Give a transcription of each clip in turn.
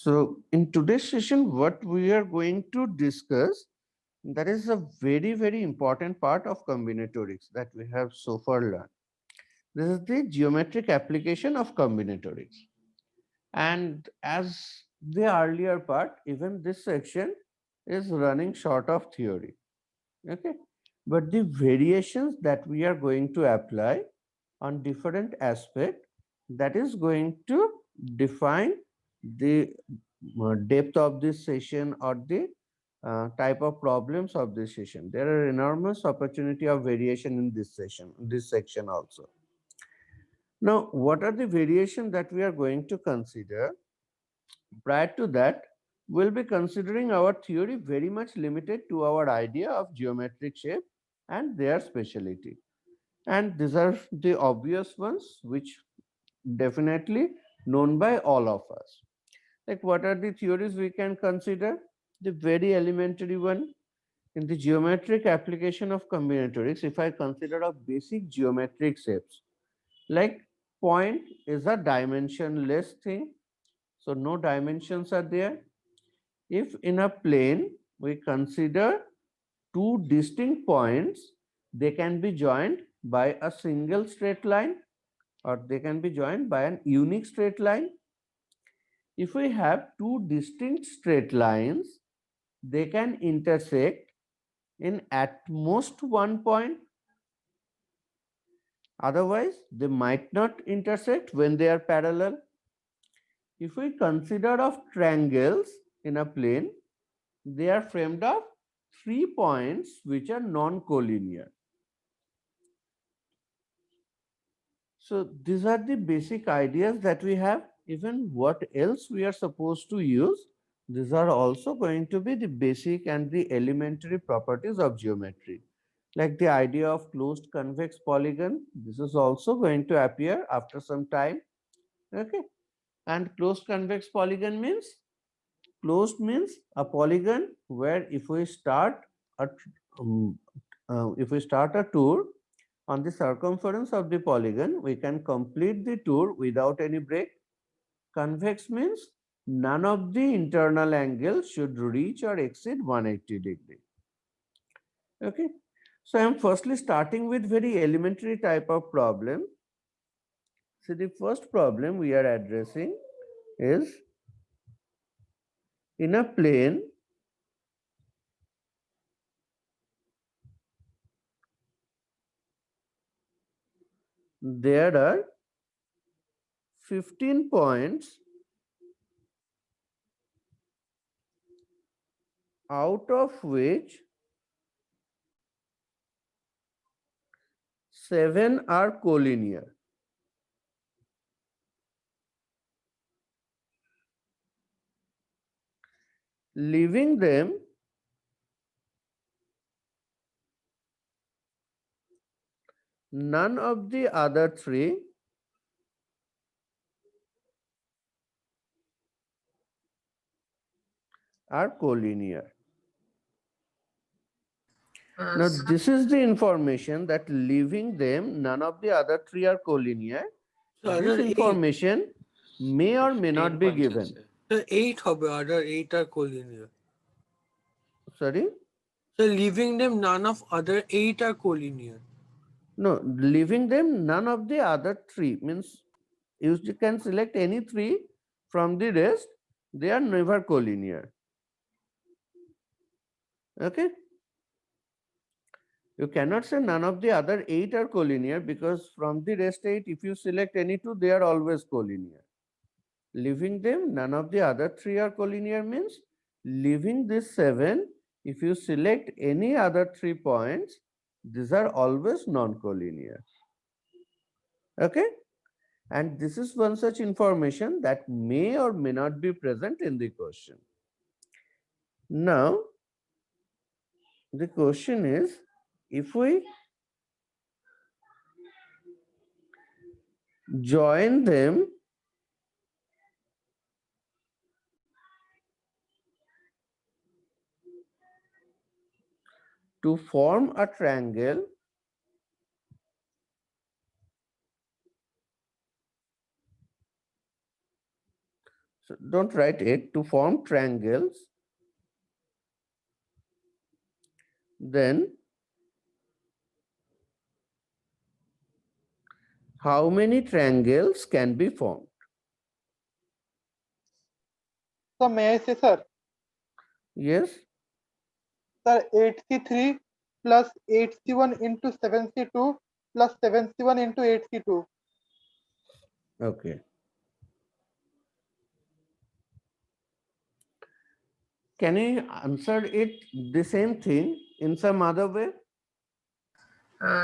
So in today's session, what we are going to discuss, that is a very important part of combinatorics that we have so far learned. This is the geometric application of combinatorics. And as the earlier part, even this section is running short of theory. Okay. But the variations that we are going to apply on different aspect, that is going to define the depth of this session or the type of problems of this session. There are enormous opportunity of variation in this session, this section also. Now, what are the variations that we are going to consider? Prior to that, we'll be considering our theory very much limited to our idea of geometric shape and their speciality. And these are the obvious ones which definitely known by all of us. Like, what are the theories we can consider? The very elementary one, in the geometric application of combinatorics, if I consider a basic geometric shapes, like point is a dimensionless thing, so no dimensions are there. If in a plane we consider two distinct points, they can be joined by a single straight line or they can be joined by an unique straight line. If we have two distinct straight lines, they can intersect in at most one point. Otherwise, they might not intersect when they are parallel. If we consider of triangles in a plane, they are framed of 3 points which are non-collinear. So these are the basic ideas that we have. Even what else we are supposed to use, these are also going to be the basic and the elementary properties of geometry. Like the idea of closed convex polygon, this is also going to appear after some time. Okay. And closed convex polygon means, closed means a polygon where a um, if we start a tour on the circumference of the polygon, we can complete the tour without any break. Convex means none of the internal angles should reach or exceed 180 degree. Okay. So I am firstly starting with very elementary type of problem. So the first problem we are addressing is, in a plane, there are 15 points, out of which 7 are collinear. Leaving them, none of the other 3 are collinear. Now, this is the information that leaving them, none of the other 3 are collinear. So This other eight, information may or may not be given. so eight হবে, other eight are collinear. Sorry? So leaving them, none of other eight are collinear. No, leaving them, none of the other 3 means you can select any 3 from the rest, they are never collinear. Okay? You cannot say none of the other 8 are collinear, because from the rest 8, if you select any 2, they are always collinear. Leaving them, none of the other 3 are collinear means, leaving this 7, if you select any other 3 points, these are always non-collinear. Okay? And this is one such information that may or may not be present in the question. Now, the question is, if we join them to form a triangle, So don't write it. To form triangles, then how many triangles can be formed? So may I say, sir? Yes, Sir, 8C3 plus 8C1 into 7C2 plus 7C1 into 8C2. okay. Can you answer it the same thing in some other way?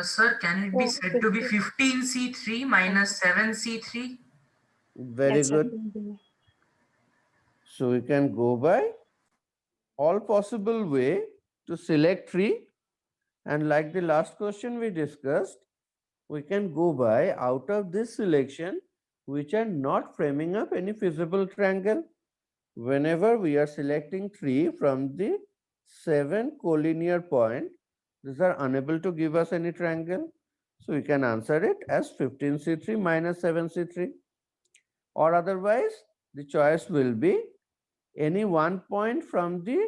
Sir, can it be said to be 15C3 minus 7C3? Very good. So we can go by all possible way to select 3, and like the last question we discussed, we can go by out of this selection which are not framing up any feasible triangle. Whenever we are selecting 3 from the 7 collinear point, these are unable to give us any triangle. So we can answer it as 15C3 minus 7C3, or otherwise the choice will be any one point from the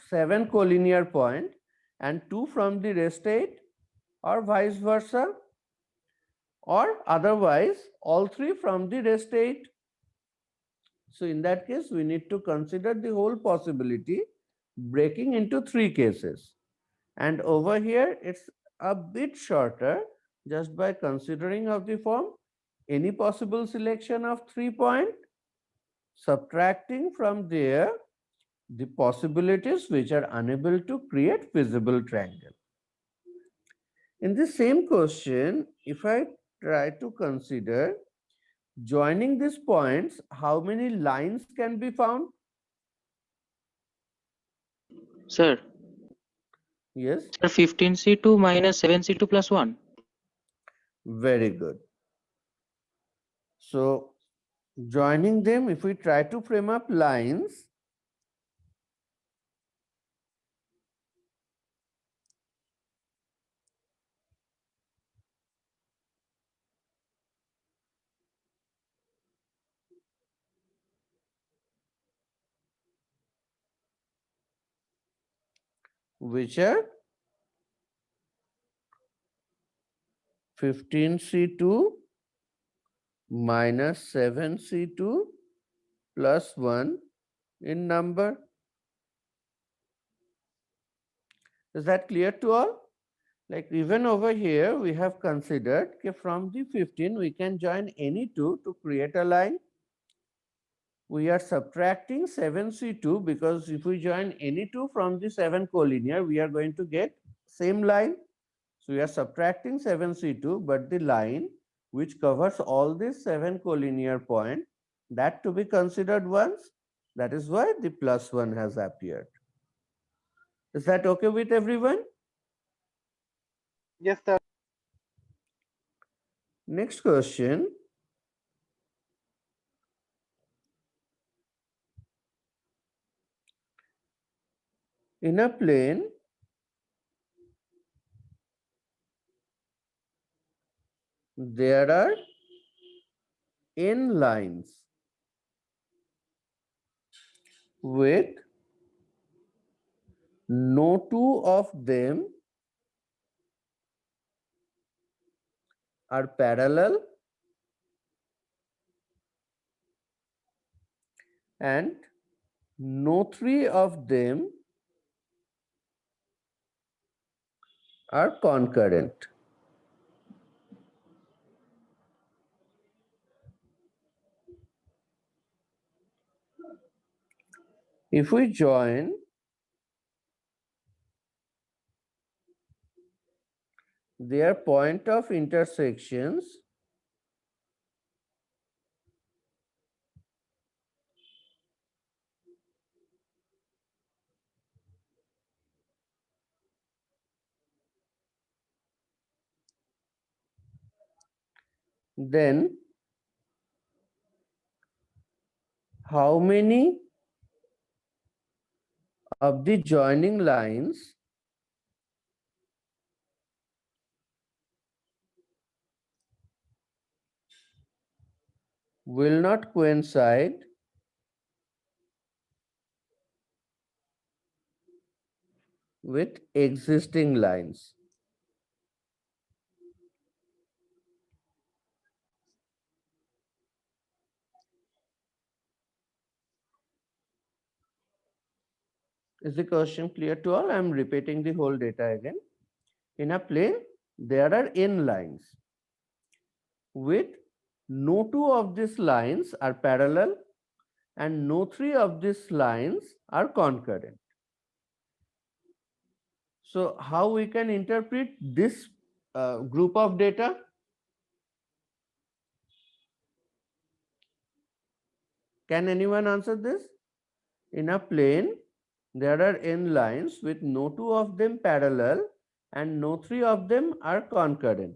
7 collinear point and 2 from the rest 8, or vice versa, or otherwise all 3 from the rest 8. So in that case, we need to consider the whole possibility breaking into 3 cases. And over here, it's a bit shorter just by considering of the form any possible selection of 3 point, subtracting from there the possibilities which are unable to create feasible triangle. In the same question, if I try to consider joining these points, how many lines can be found? Sir, Yes, sir, 15C2 minus 7C2 plus 1. very good. So joining them, if we try to frame up lines, which are 15C2 minus 7C2 plus 1 in number. Is that clear to all? Like even over here, we have considered that from the 15, we can join any 2 to create a line. We are subtracting 7C2 because if we join any 2 from the 7 collinear, we are going to get same line. So we are subtracting 7C2, but the line which covers all these 7 collinear point, that to be considered once. That is why the plus 1 has appeared. Is that okay with everyone? Yes, sir. Next question. In a plane, there are n lines with no 2 of them are parallel and no 3 of them are concurrent. If we join their point of intersections, then how many of the joining lines will not coincide with existing lines. Is the question clear to all? I am repeating the whole data again. In a plane, there are n lines with no two of these lines are parallel and no three of these lines are concurrent. So how we can interpret this group of data? Can anyone answer this? In a plane, there are n lines with no two of them parallel and no three of them are concurrent.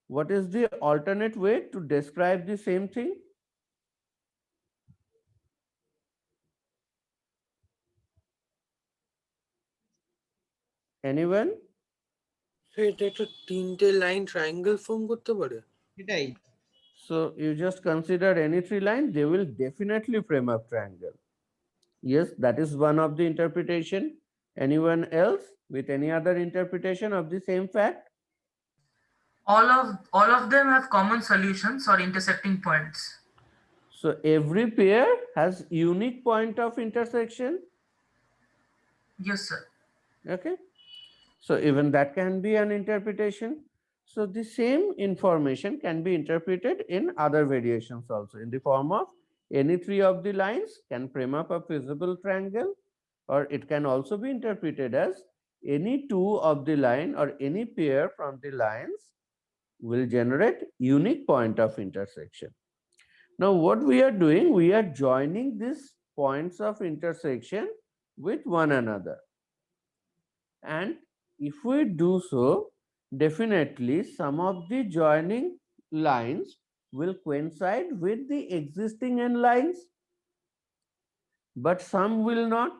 What is the alternate way to describe the same thing? Anyone? So এটা একটা তিনটে line triangle form করতে পারে? এটাই So you just consider any three lines, they will definitely frame a triangle. Yes, that is one of the interpretation. Anyone else with any other interpretation of the same fact? All of them have common solutions or intersecting points. So every pair has unique point of intersection. Yes, sir. Okay. So even that can be an interpretation. So the same information can be interpreted in other variations also in the form of any three of the lines can frame up a feasible triangle, or it can also be interpreted as any two of the line or any pair from the lines will generate unique point of intersection. Now what we are doing, we are joining these points of intersection with one another. And if we do so, definitely some of the joining lines will coincide with the existing n lines, but some will not.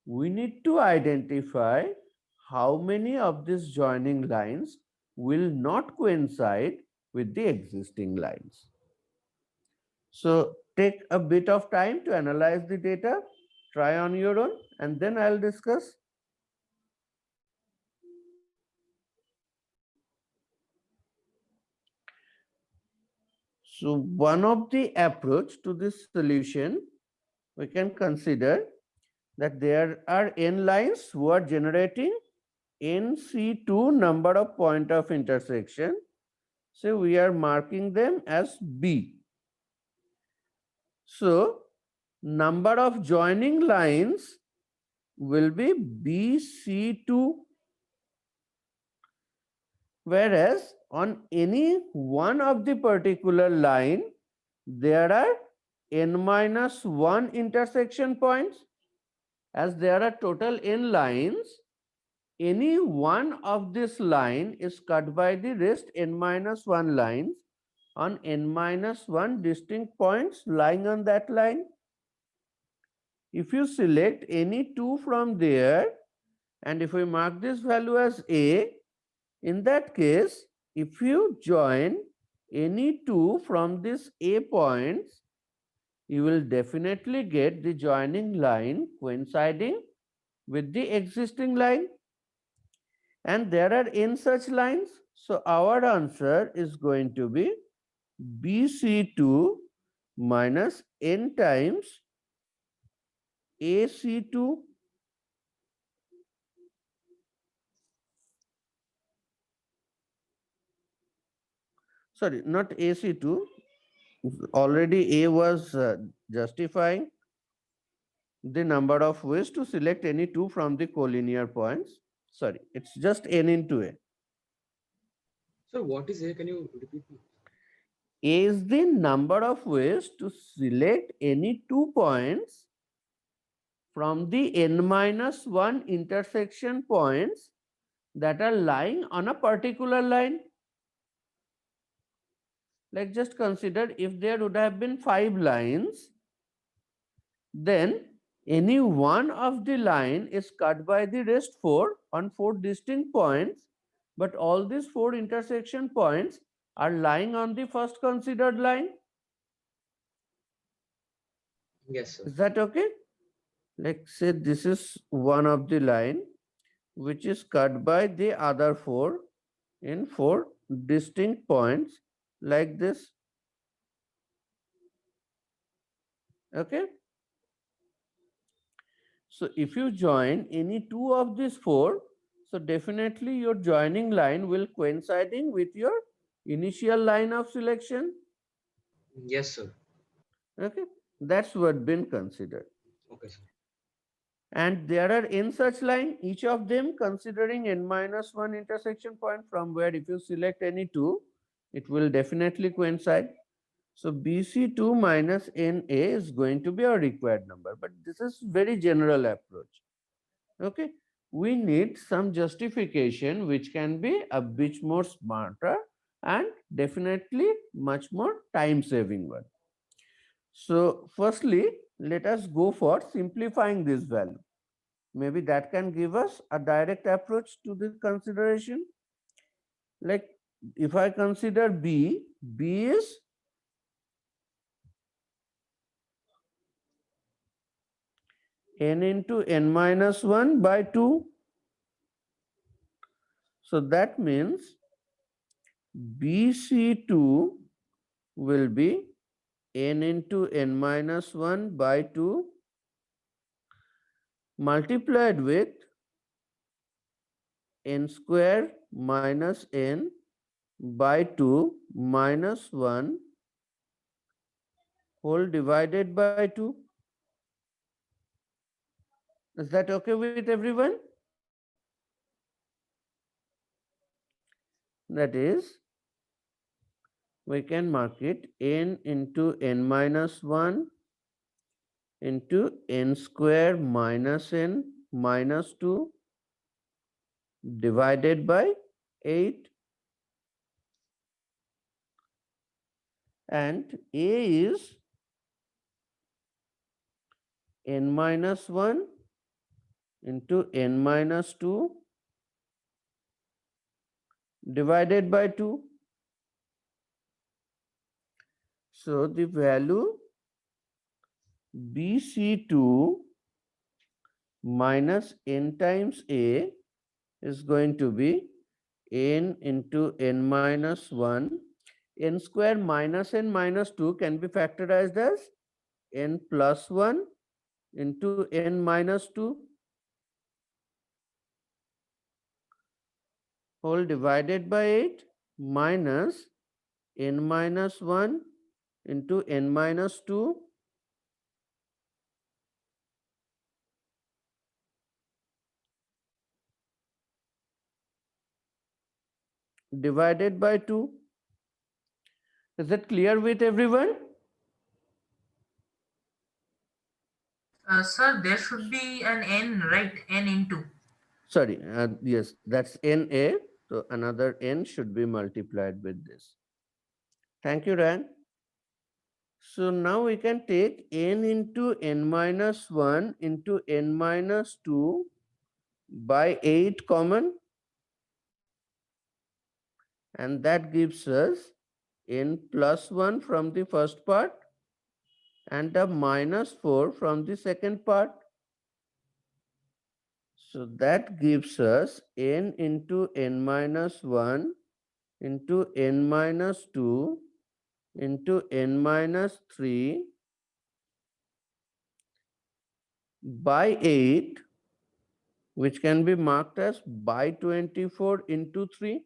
We need to identify how many of these joining lines will not coincide with the existing lines. So take a bit of time to analyze the data, try on your own, and then I'll discuss. So one of the approach to this solution, we can consider that there are n lines who are generating NC2 number of point of intersection. So we are marking them as B. So number of joining lines will be BC2, whereas on any one of the particular line there are n-1 intersection points. As there are total n lines, any one of this line is cut by the rest n-1 lines on n-1 distinct points lying on that line. If you select any two from there and if we mark this value as A, in that case, if you join any two from these A points, you will definitely get the joining line coinciding with the existing line. And there are n such lines. So our answer is going to be BC2 minus n times AC2. Sorry, not AC2. Already A was justifying the number of ways to select any two from the collinear points. Sorry, it's just n into A. Sir, what is A? Can you repeat me? A is the number of ways to select any 2 points from the n-1 intersection points that are lying on a particular line. Like just consider if there would have been 5 lines, then any one of the line is cut by the rest 4 on 4 distinct points, but all these 4 intersection points are lying on the first considered line. Yes, sir. Is that okay? Like say this is one of the line which is cut by the other four in four distinct points like this. Okay. So if you join any two of these four, so definitely your joining line will coinciding with your initial line of selection. Yes, sir. Okay, that's what been considered. Okay, sir. And there are n such line, each of them considering n minus 1 intersection point from where if you select any two, it will definitely coincide. So BC2 minus NA is going to be our required number, but this is very general approach. Okay, we need some justification which can be a bit more smarter and definitely much more time saving one. So firstly, let us go for simplifying this value. Maybe that can give us a direct approach to the consideration. Like if I consider B is n into n minus 1 by 2. So that means BC2 will be n into n minus 1 by 2 multiplied with n square minus n by 2 minus 1 whole divided by 2. Is that okay with everyone? That is, we can mark it n into n minus 1 into n square minus n minus 2 divided by 8, and A is n minus 1 into n minus 2 divided by 2. So the value BC2 minus n times A is going to be n into n minus 1. N square minus n minus 2 can be factorized as n plus 1 into n minus 2 whole divided by 8 minus n minus 1 into n minus 2 divided by 2. Is it clear with everyone? Sir, there should be an n, right? N into. Sorry, yes, that's NA. So another n should be multiplied with this. Thank you, Ryan. So now we can take n into n minus 1 into n minus 2 by 8 common, and that gives us n plus 1 from the first part and a minus 4 from the second part. So that gives us n into n minus 1 into n minus 2 into n minus 3 by 8, which can be marked as by 24 into 3.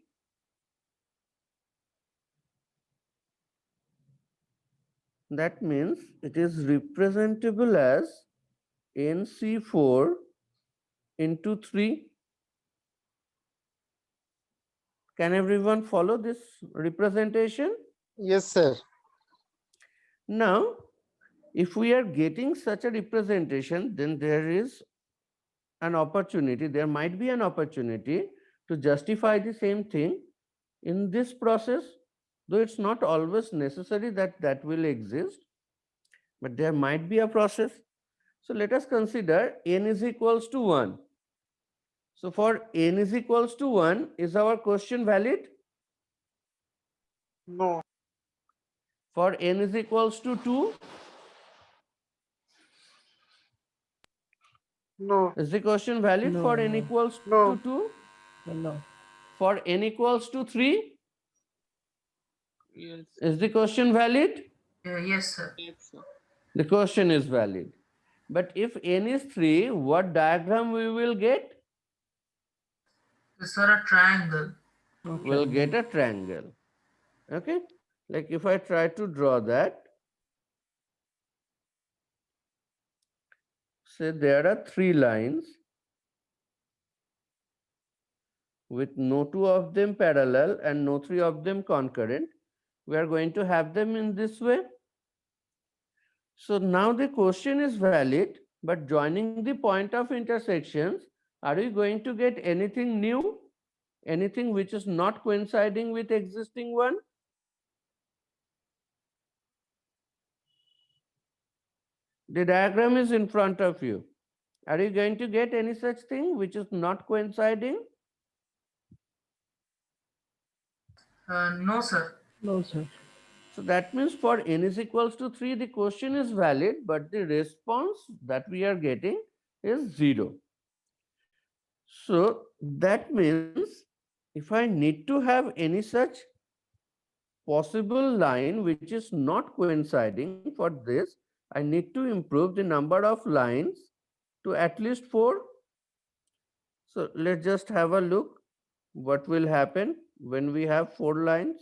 That means it is representable as NC4 into 3. Can everyone follow this representation? Yes, sir. Now, if we are getting such a representation, then there is an opportunity, there might be an opportunity to justify the same thing in this process, though it's not always necessary that that will exist, but there might be a process. So let us consider n is equals to 1. So for n is equals to 1, is our question valid? No. For n is equals to 2, No. is the question valid No, for n no. equals No. to 2? No. For n equals to 3, Yes. is the question valid? Yes, sir. Yes, sir. The question is valid. But if n is 3, what diagram we will get? Sir, a triangle. We'll get a triangle. Okay? Like if I try to draw that, say there are 3 lines with no 2 of them parallel and no 3 of them concurrent. We are going to have them in this way. So now the question is valid, but joining the point of intersections, are we going to get anything new? Anything which is not coinciding with existing one? The diagram is in front of you. Are you going to get any such thing which is not coinciding? No, sir. No, sir. So that means for n is equals to 3, the question is valid, but the response that we are getting is 0. So that means if I need to have any such possible line which is not coinciding, for this I need to improve the number of lines to at least 4. So let's just have a look what will happen when we have 4 lines.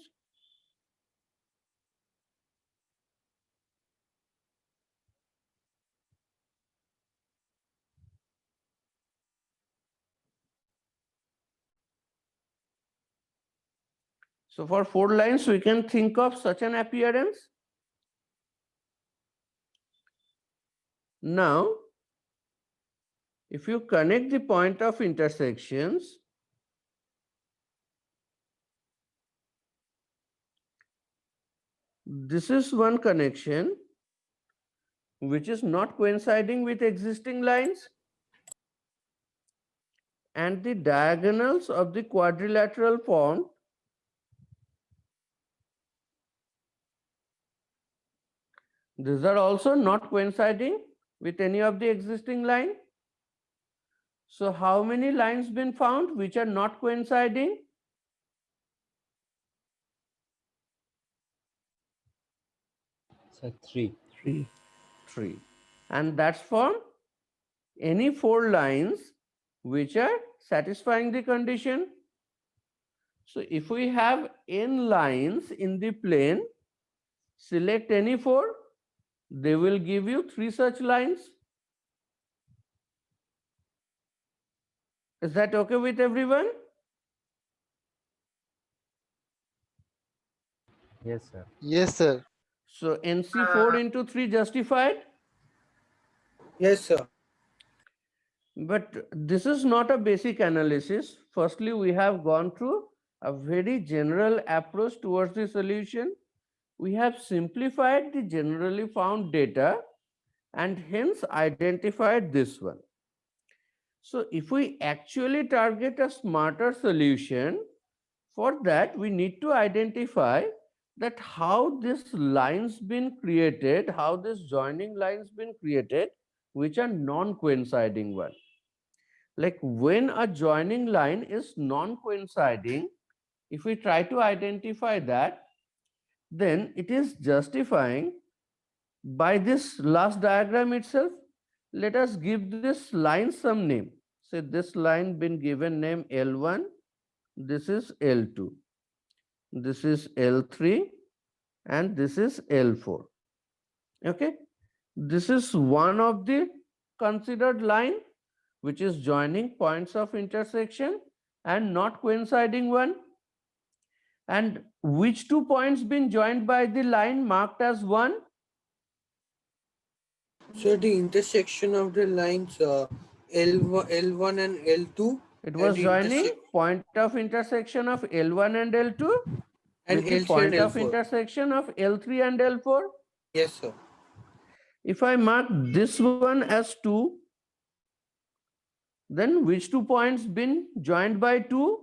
So for 4 lines, we can think of such an appearance. Now, if you connect the point of intersections, this is one connection which is not coinciding with existing lines, and the diagonals of the quadrilateral form these are also not coinciding with any of the existing line. So how many lines been found which are not coinciding? So 3. 3. 3. And that's for any 4 lines which are satisfying the condition. So if we have n lines in the plane, select any 4, they will give you 3 such lines. Is that okay with everyone? Yes, sir. Yes, sir. So NC 4 into 3 justified? Yes, sir. But this is not a basic analysis. Firstly, we have gone through a very general approach towards the solution. We have simplified the generally found data and hence identified this one. So if we actually target a smarter solution, for that we need to identify that how this lines been created, how this joining lines been created, which are non-coinciding one. Like when a joining line is non-coinciding, if we try to identify that, then it is justifying by this last diagram itself. Let us give this line some name. Say this line been given name L1, this is L2, this is L3, and this is L4. Okay, this is one of the considered line which is joining points of intersection and not coinciding one. And which 2 points been joined by the line marked as 1? So the intersection of the lines L1 and L2 It and was the joining point of intersection of L1 and L2 and with the L3 point and of L4. intersection of L3 and L4. Yes, sir. If I mark this one as 2, then which 2 points been joined by 2?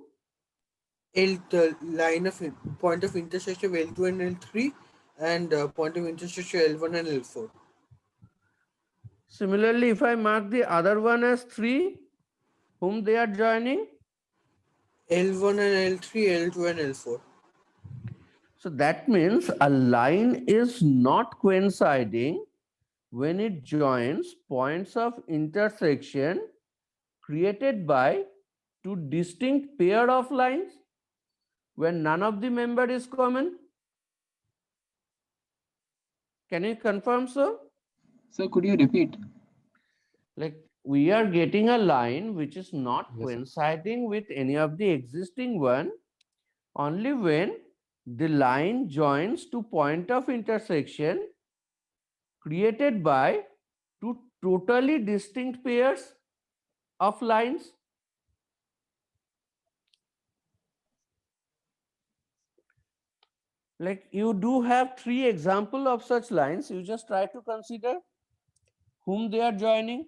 the line of point of intersection of L2 and L3 and point of intersection L1 and L4. Similarly, if I mark the other one as 3, whom they are joining? L1 and L3, L2 and L4. So that means a line is not coinciding when it joins points of intersection created by two distinct pair of lines when none of the member is common. Can you confirm so? Sir, could you repeat? Like we are getting a line which is not Yes, sir. coinciding with any of the existing one only when the line joins to point of intersection created by two totally distinct pairs of lines. Like you do have 3 examples of such lines. You just try to consider whom they are joining.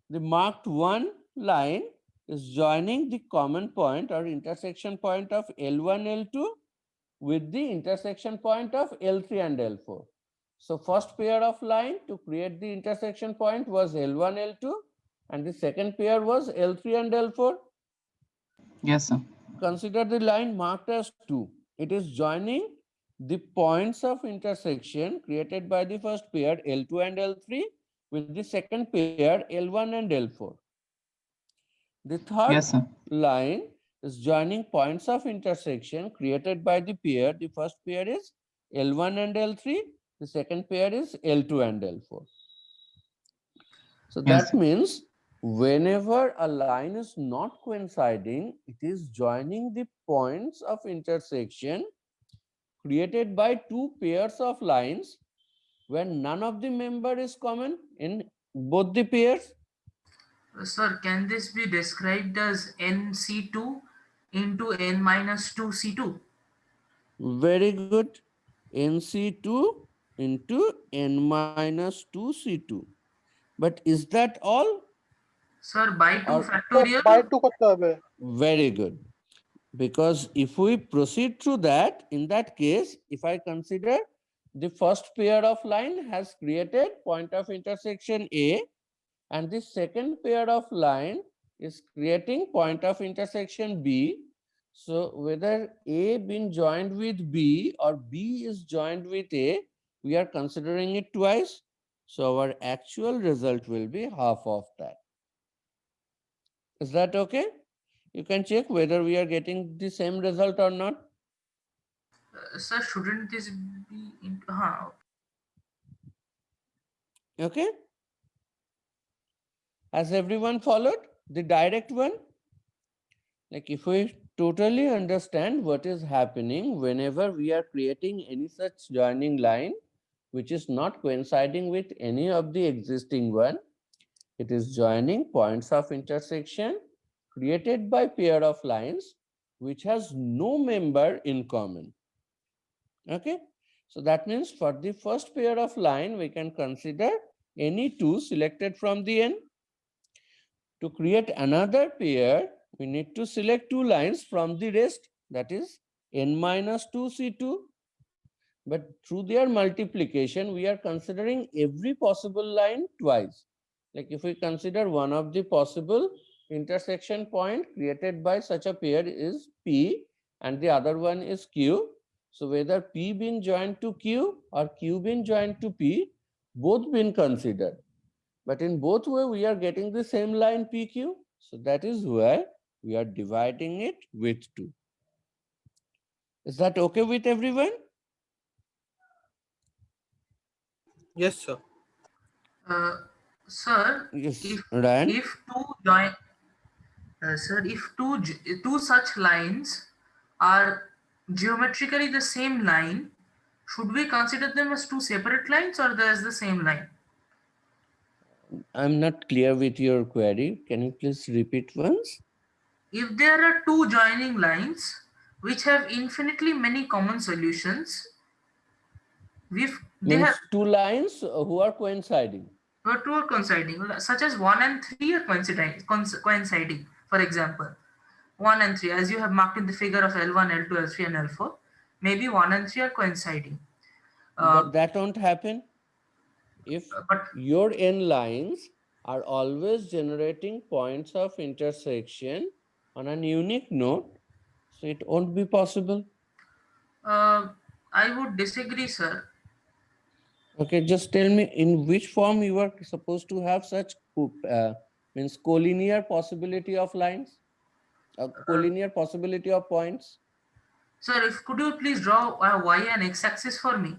The marked 1 line is joining the common point or intersection point of L1, L2 with the intersection point of L3 and L4. So first pair of line to create the intersection point was L1, L2 and the second pair was L3 and L4. Yes, sir. Consider the line marked as 2. It is joining the points of intersection created by the first pair L2 and L3 with the second pair L1 and L4. The third Yes, sir. line is joining points of intersection created by the pair. The first pair is L1 and L3. The second pair is L2 and L4. So Yes. that means whenever a line is not coinciding, it is joining the points of intersection created by two pairs of lines when none of the member is common in both the pairs. Sir, can this be described as NC2 into N minus 2 C2? Very good. NC2 into N minus 2 C2. But is that all? Sir, by 2 Or- तो factorial? by 2 করতে হবে Very good. Because if we proceed through that, in that case, if I consider the first pair of line has created point of intersection A and the second pair of line is creating point of intersection B. So whether A been joined with B or B is joined with A, we are considering it twice. So our actual result will be half of that. Is that okay? You can check whether we are getting the same result or not. Sir, shouldn't this be into, Okay. Has everyone followed the direct one? Like if we totally understand what is happening whenever we are creating any such joining line, which is not coinciding with any of the existing one, it is joining points of intersection created by pair of lines which has no member in common. Okay. So that means for the first pair of line, we can consider any two selected from the N. To create another pair, we need to select two lines from the rest, that is N minus 2 C2. But through their multiplication, we are considering every possible line twice. Like if we consider one of the possible intersection point created by such a pair is P and the other one is Q. So whether P been joined to Q or Q been joined to P, both been considered. But in both way, we are getting the same line PQ. So that is why we are dividing it with 2. Is that okay with everyone? Yes, sir. sir, Yes, if Ryan. if two join, sir, if two such lines are geometrically the same line, should we consider them as two separate lines or as the same line? I'm not clear with your query. Can you please repeat once? If there are two joining lines which have infinitely many common solutions, they Means have two lines who are coinciding. two are coinciding, such as 1 and 3 are coinciding. For example, 1 and 3, as you have marked in the figure of L1, L2, L3, and L4, maybe 1 and 3 are coinciding. But that won't happen if But your n lines are always generating points of intersection on an unique node, so it won't be possible. I would disagree, sir. Okay, just tell me in which form you are supposed to have such means collinear possibility of lines, collinear possibility of points. Sir, if could you please draw a y and x axis for me?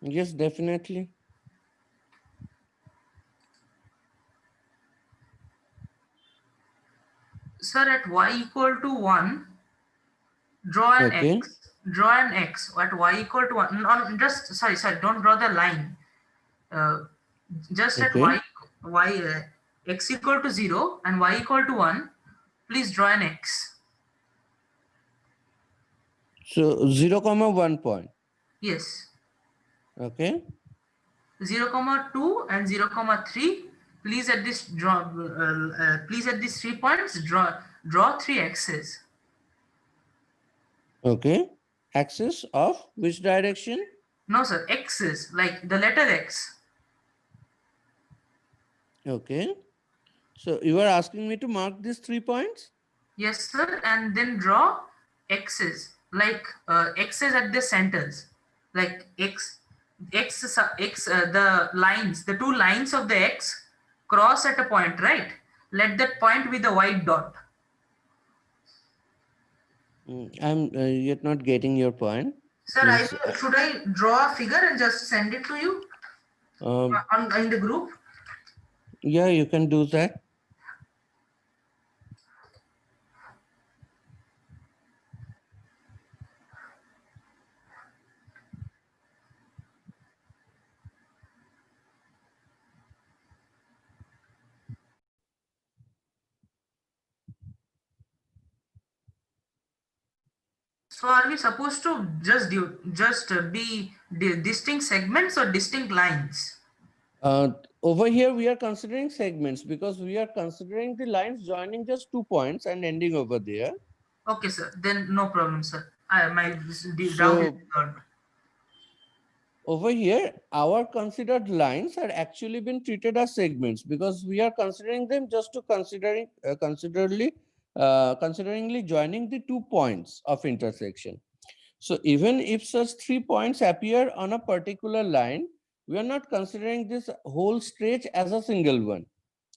Yes, definitely. Sir, at y equal to 1, draw an Okay. x. Draw an x at y equal to 1. No, just, sorry, don't draw the line. Just at Okay. x equal to 0 and y equal to 1, please draw an x. So 0, 1 point. Yes. Okay. 0, 2 and 0, 3. Please at this please at these 3 points draw 3 x's. Okay. Axis of which direction? No, sir, x's like the letter x. Okay. So you are asking me to mark these 3 points? Yes, sir, and then draw x's like x's at the centers, like the lines, the 2 lines of the x cross at a point, right? Let that point be the white dot. I'm yet not getting your point. Sir, Means, should I draw a figure and just send it to you in the group? yeah, you can do that. So are we supposed to just be distinct segments or distinct lines? Over here, we are considering segments because we are considering the lines joining just 2 points and ending over there. Okay, sir. Then no problem, sir. My doubt is So resolved. over here, our considered lines are actually been treated as segments because we are considering them just to consideringly joining the 2 points of intersection. So even if such 3 points appear on a particular line, we are not considering this whole stretch as a single one.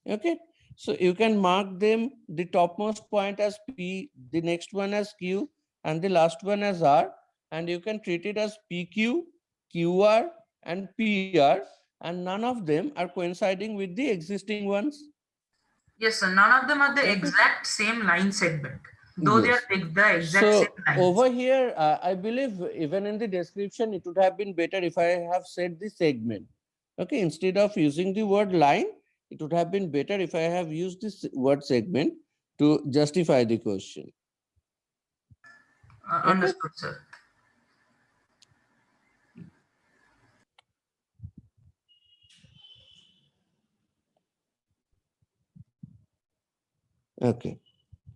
Okay, so you can mark them, the topmost point as P, the next one as Q, and the last one as R, and you can treat it as PQ, QR, and PR, and none of them are coinciding with the existing ones. Yes, sir. None of them are the Okay. exact same line segment, though they Yes. are the exact So same lines. over here, I believe even in the description, it would have been better if I have said the segment. Okay, instead of using the word line, it would have been better if I have used this word segment to justify the question. Okay. Understood, sir. Okay.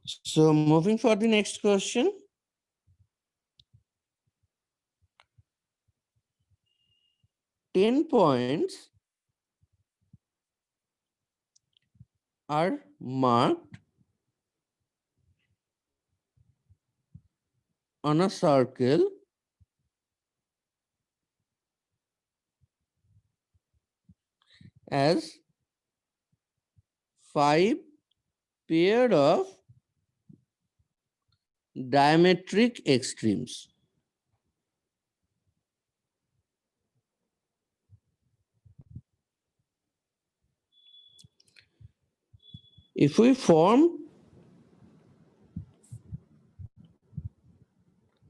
So moving for the next question. Ten points are marked on a circle as 5 pair of diametric extremes. If we form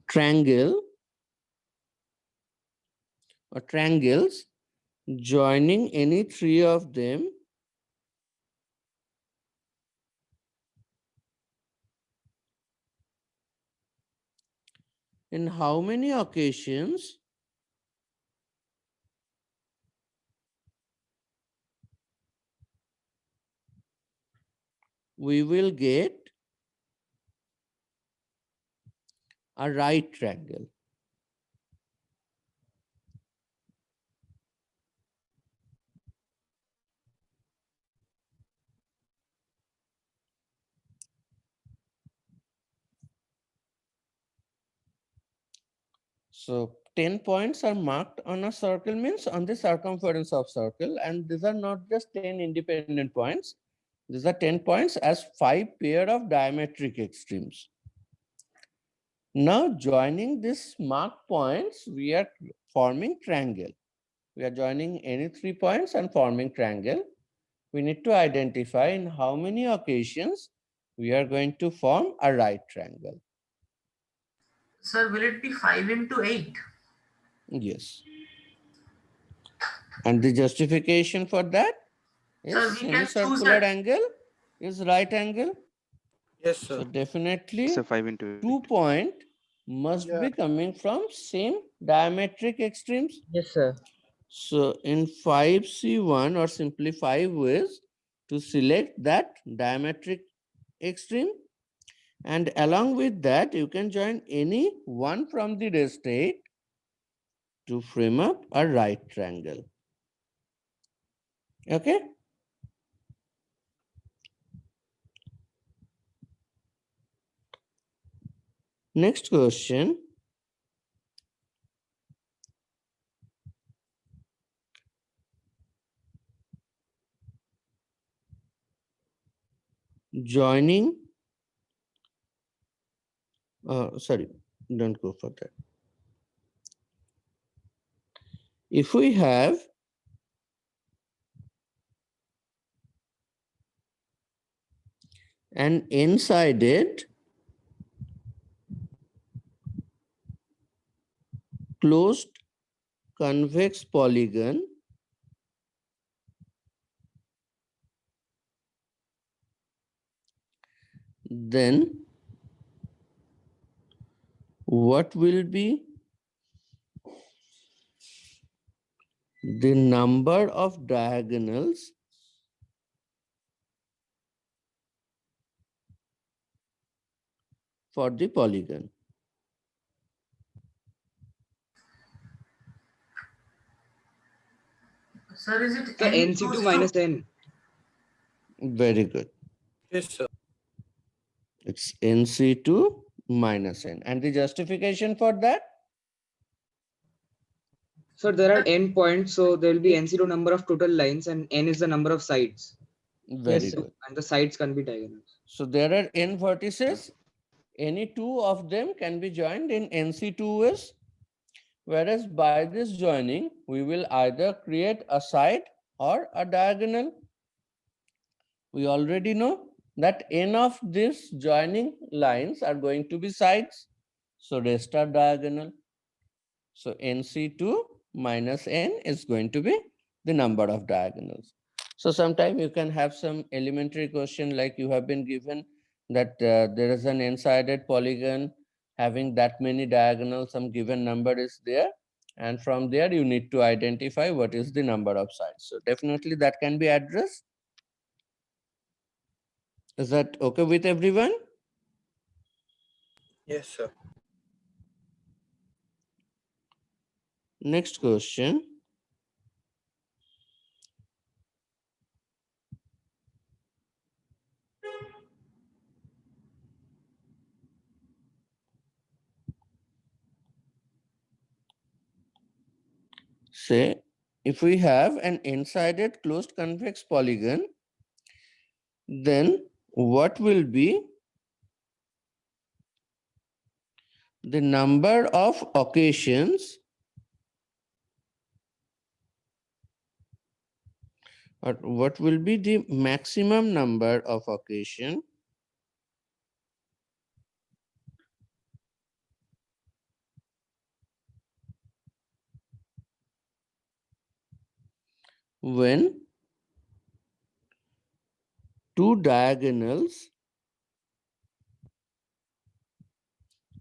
triangle or triangles joining any 3 of them, in how many occasions we will get a right triangle. So 10 points are marked on a circle, means on the circumference of circle, and these are not just 10 independent points. These are 10 points as 5 pair of diametric extremes. Now joining these marked points, we are forming triangle. We are joining any 3 points and forming triangle. We need to identify in how many occasions we are going to form a right triangle. Sir, will it be 5 into 8? Yes. And the justification for that Sir, is we can choose semicircular a angle is right angle. Yes, So sir. definitely So 5 into 2 point must Yeah. be coming from same diametric extremes. Yes, sir. So in 5C1 or simply 5 ways to select that diametric extreme, and along with that you can join any one from the rest 8 to frame up a right triangle. Okay. Next question. Joining, sorry, don't go for that. If we have an n-sided closed convex polygon, then what will be the number of diagonals for the polygon? Sir, is it So n NC2 close minus to? N. Very good. Yes, sir. It's NC2 minus N. And the justification for that? So there are N points, so there will be NC2 number of total lines and N is the number of sides. Very sir. good. And the sides can be diagonals. So there are n vertices. Any two of them can be joined in NC2 ways. Whereas by this joining, we will either create a side or a diagonal. We already know that n of these joining lines are going to be sides. So rest are diagonal. So NC2 minus n is going to be the number of diagonals. So sometime you can have some elementary question like you have been given that there is an n-sided polygon having that many diagonals, some given number is there. And from there you need to identify what is the number of sides. So definitely that can be addressed. Is that okay with everyone? Yes, sir. Next question. Say, if we have an n-sided closed convex polygon, then what will be the number of occasions or what will be the maximum number of occasion when two diagonals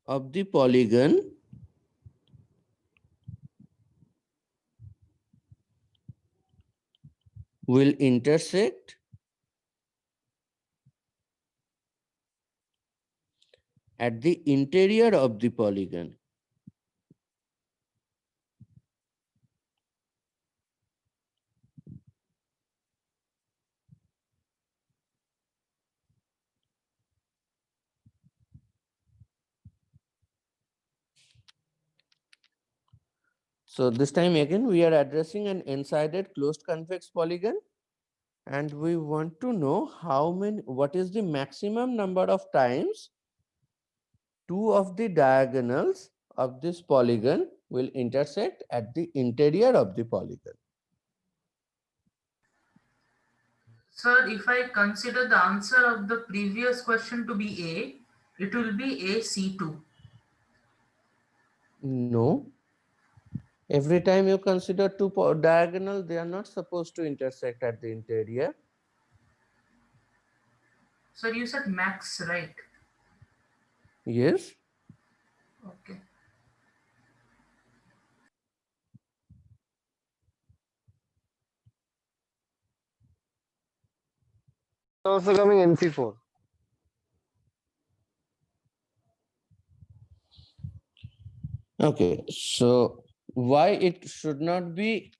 of the polygon will intersect at the interior of the polygon. So this time again, we are addressing an n-sided closed convex polygon, and we want to know what is the maximum number of times two of the diagonals of this polygon will intersect at the interior of the polygon. Sir, if I consider the answer of the previous question to be A, it will be AC2. No. Every time you consider two diagonal, they are not supposed to intersect at the interior. Sir, you said max, right? Yes. Okay. Also coming NC4. Okay. So why it should not be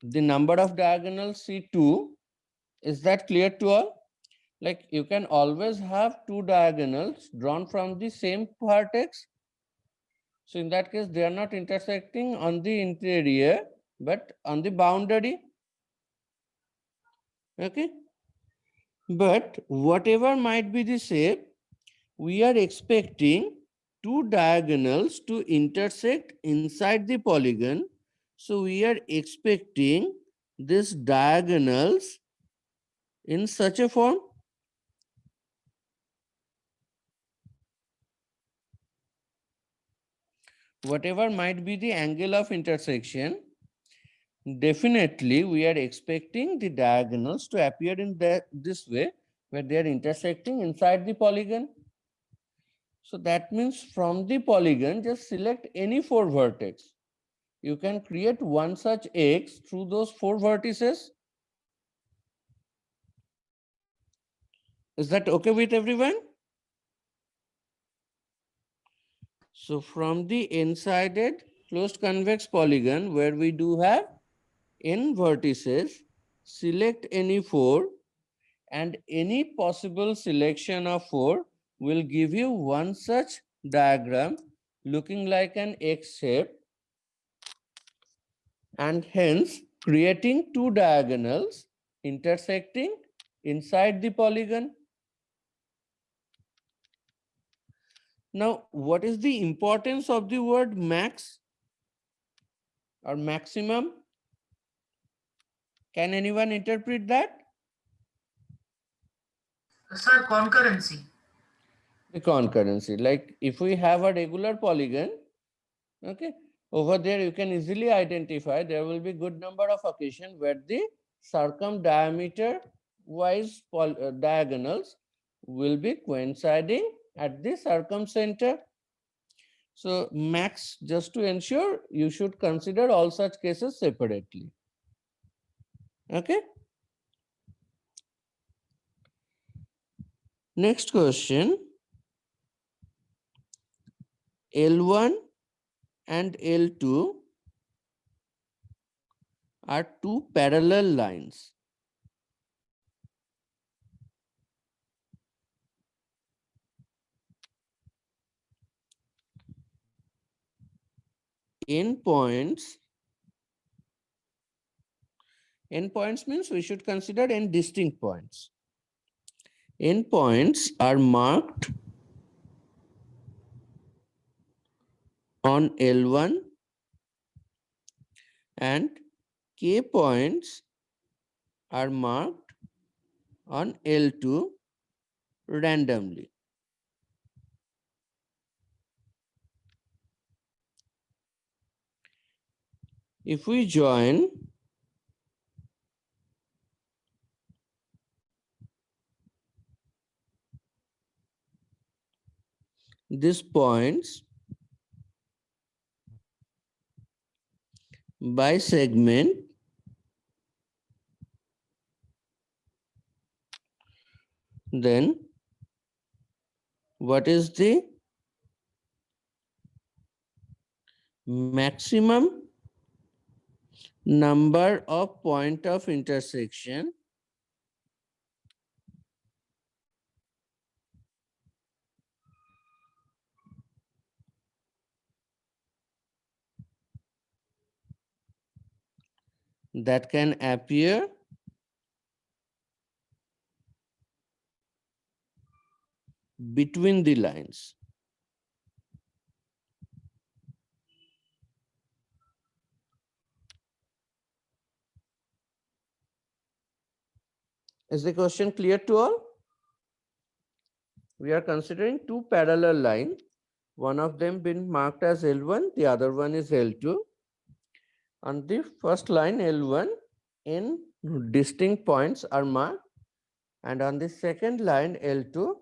the number of diagonals C2? Is that clear to all? Like you can always have two diagonals drawn from the same vertex. So in that case, they are not intersecting on the interior, but on the boundary. Okay. But whatever might be the shape, we are expecting two diagonals to intersect inside the polygon. So we are expecting these diagonals in such a form. Whatever might be the angle of intersection, definitely we are expecting the diagonals to appear in this way, where they are intersecting inside the polygon. So that means from the polygon, just select any four vertex. You can create one such X through those four vertices. Is that okay with everyone? So from the n-sided closed convex polygon, where we do have n vertices, select any four, and any possible selection of four will give you one such diagram looking like an X shape, and hence creating two diagonals intersecting inside the polygon. Now, what is the importance of the word max or maximum? Can anyone interpret that? Sir, concurrency. The concurrency. Like if we have a regular polygon, okay, over there you can easily identify there will be good number of occasions where the circumdiameter wise diagonals will be coinciding at the circumcenter. So max, just to ensure, you should consider all such cases separately. Okay. Next question. L1 and L2 are two parallel lines. Endpoints means we should consider n distinct points. Endpoints are marked on L1 and K points are marked on L2 randomly. If we join these points by segment, then what is the maximum number of point of intersection that can appear between the lines. Is the question clear to all? We are considering two parallel lines, one of them been marked as L1, the other one is L2. On the first line L1, n distinct points are marked, and on the second line L2,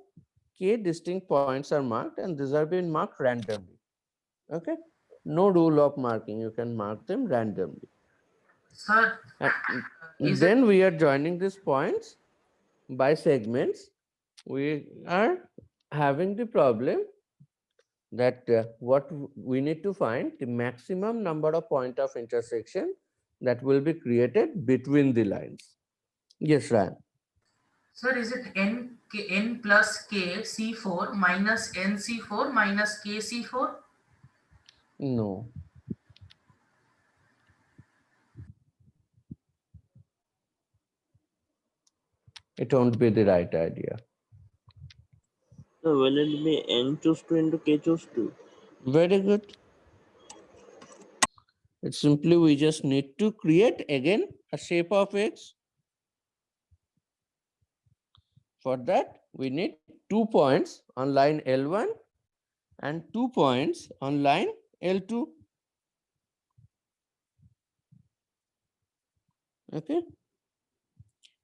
k distinct points are marked, and these are being marked randomly. Okay, no rule of marking, you can mark them randomly. Sir, And is then we are joining these points by segments. We are having the problem that what we need to find the maximum number of point of intersection that will be created between the lines. Yes, Ryan. Sir, is it n plus k c4 minus n c4 minus k c4? No. It won't be the right idea. So will it be n choose 2 into k choose 2? Very good. It's simply we just need to create again a shape of X. For that, we need 2 points on line L1 and 2 points on line L2. Okay.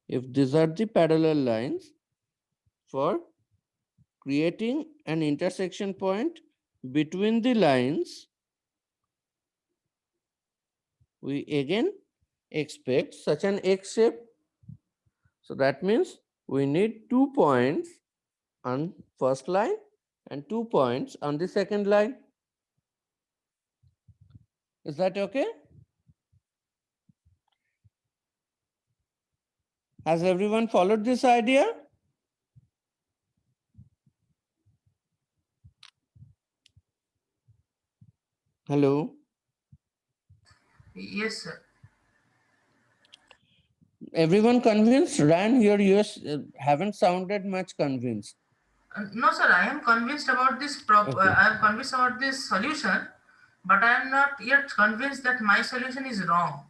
If these are the parallel lines, for creating an intersection point between the lines, we again expect such an X shape. So that means we need 2 points on first line and 2 points on the second line. Is that okay? Has everyone followed this idea? Hello? Yes, sir. Everyone convinced? Ran, your ears haven't sounded much convinced. No, sir, I am convinced about this Okay. I am convinced about this solution, but I am not yet convinced that my solution is wrong.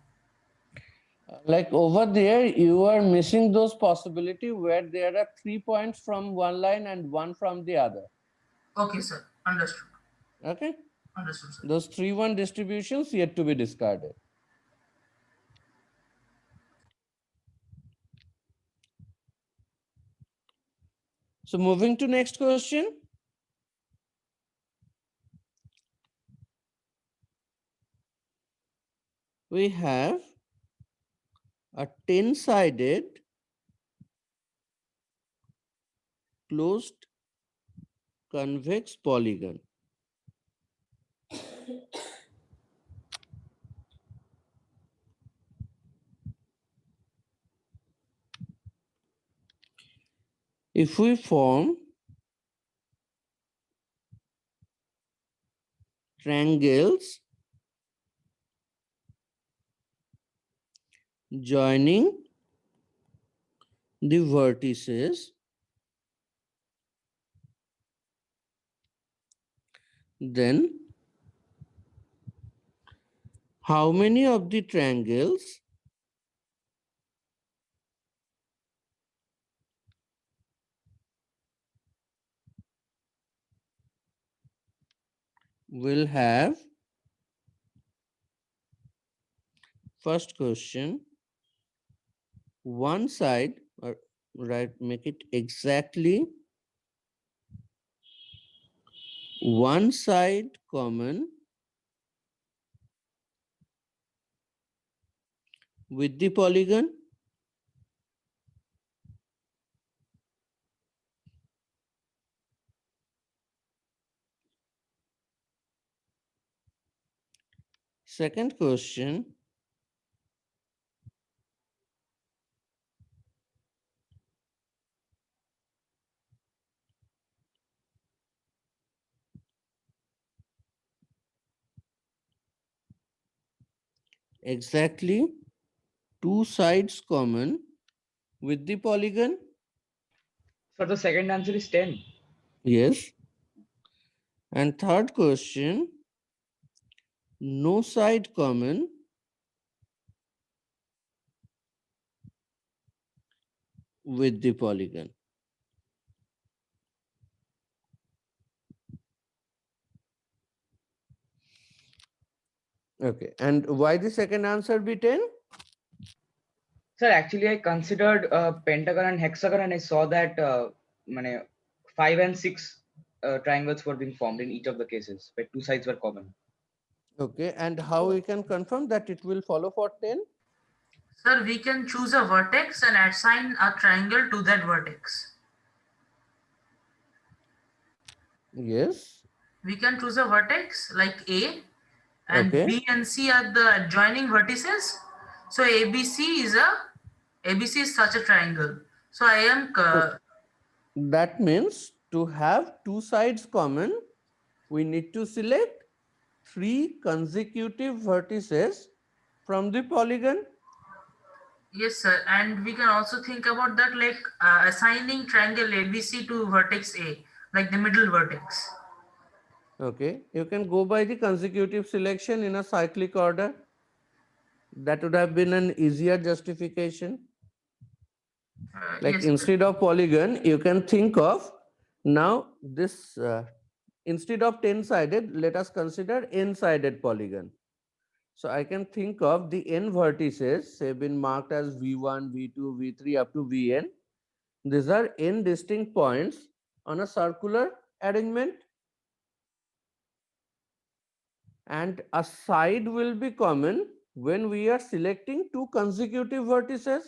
Like over there, you are missing those possibility where there are 3 points from one line and 1 from the other. Okay, sir. Understood. Okay? Understood, sir. Those 3-1 distributions yet to be discarded. So moving to next question. We have a 10-sided closed convex polygon. If we form triangles joining the vertices, then how many of the triangles will have, first question, one side, or right, make it exactly one side common with the polygon, Second question. Exactly two sides common with the polygon. So the second answer is 10. Yes. And third question, no side common with the polygon. Okay, and why the second answer be 10? Sir, actually, I considered pentagon and hexagon, and I saw that 5 and 6 triangles were being formed in each of the cases, where two sides were common. Okay, and how we can confirm that it will follow for 10? Sir, we can choose a vertex and assign a triangle to that vertex. Yes. We can choose a vertex like A, and Okay. B and C are the adjoining vertices. So ABC is such a triangle. So I am That means to have two sides common, we need to select 3 consecutive vertices from the polygon. yes, sir, and we can also think about that like assigning triangle ABC to vertex A, like the middle vertex. Okay, you can go by the consecutive selection in a cyclic order. That would have been an easier justification. Like Yes, sir. instead of polygon, you can think of now this instead of 10-sided, let us consider n-sided polygon. So I can think of the n vertices, say been marked as V1, V2, V3 up to Vn. These are n distinct points on a circular arrangement. And a side will be common when we are selecting two consecutive vertices.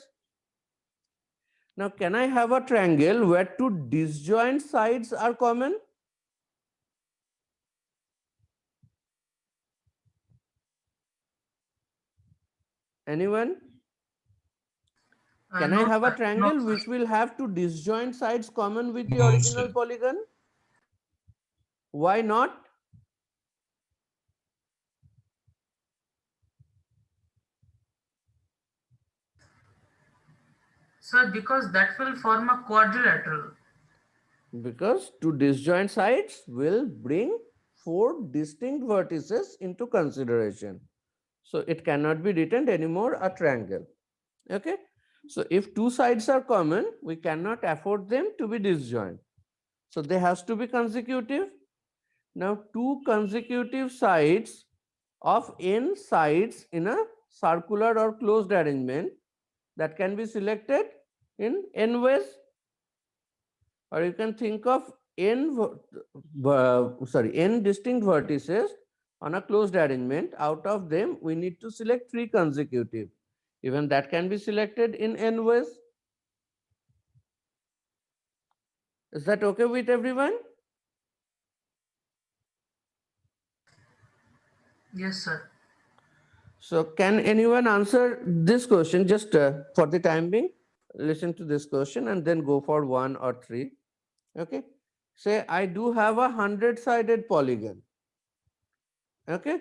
Now, can I have a triangle where two disjoint sides are common? Anyone? Can I No, have a sir. triangle No, sir. which will have two disjoint sides common with the No, original sir. polygon? Why not? Sir, because that will form a quadrilateral. Because two disjoint sides will bring 4 distinct vertices into consideration. So it cannot be written anymore a triangle. Okay. So if two sides are common, we cannot afford them to be disjoint. So they has to be consecutive. Now two consecutive sides of n sides in a circular or closed arrangement that can be selected in n ways, or you can think of n distinct vertices on a closed arrangement. Out of them we need to select 3 consecutive. Even that can be selected in n ways. Is that okay with everyone? Yes, sir. So can anyone answer this question just for the time being? Listen to this question and then go for 1 or 3. Okay. Say I do have a 100-sided polygon. Okay.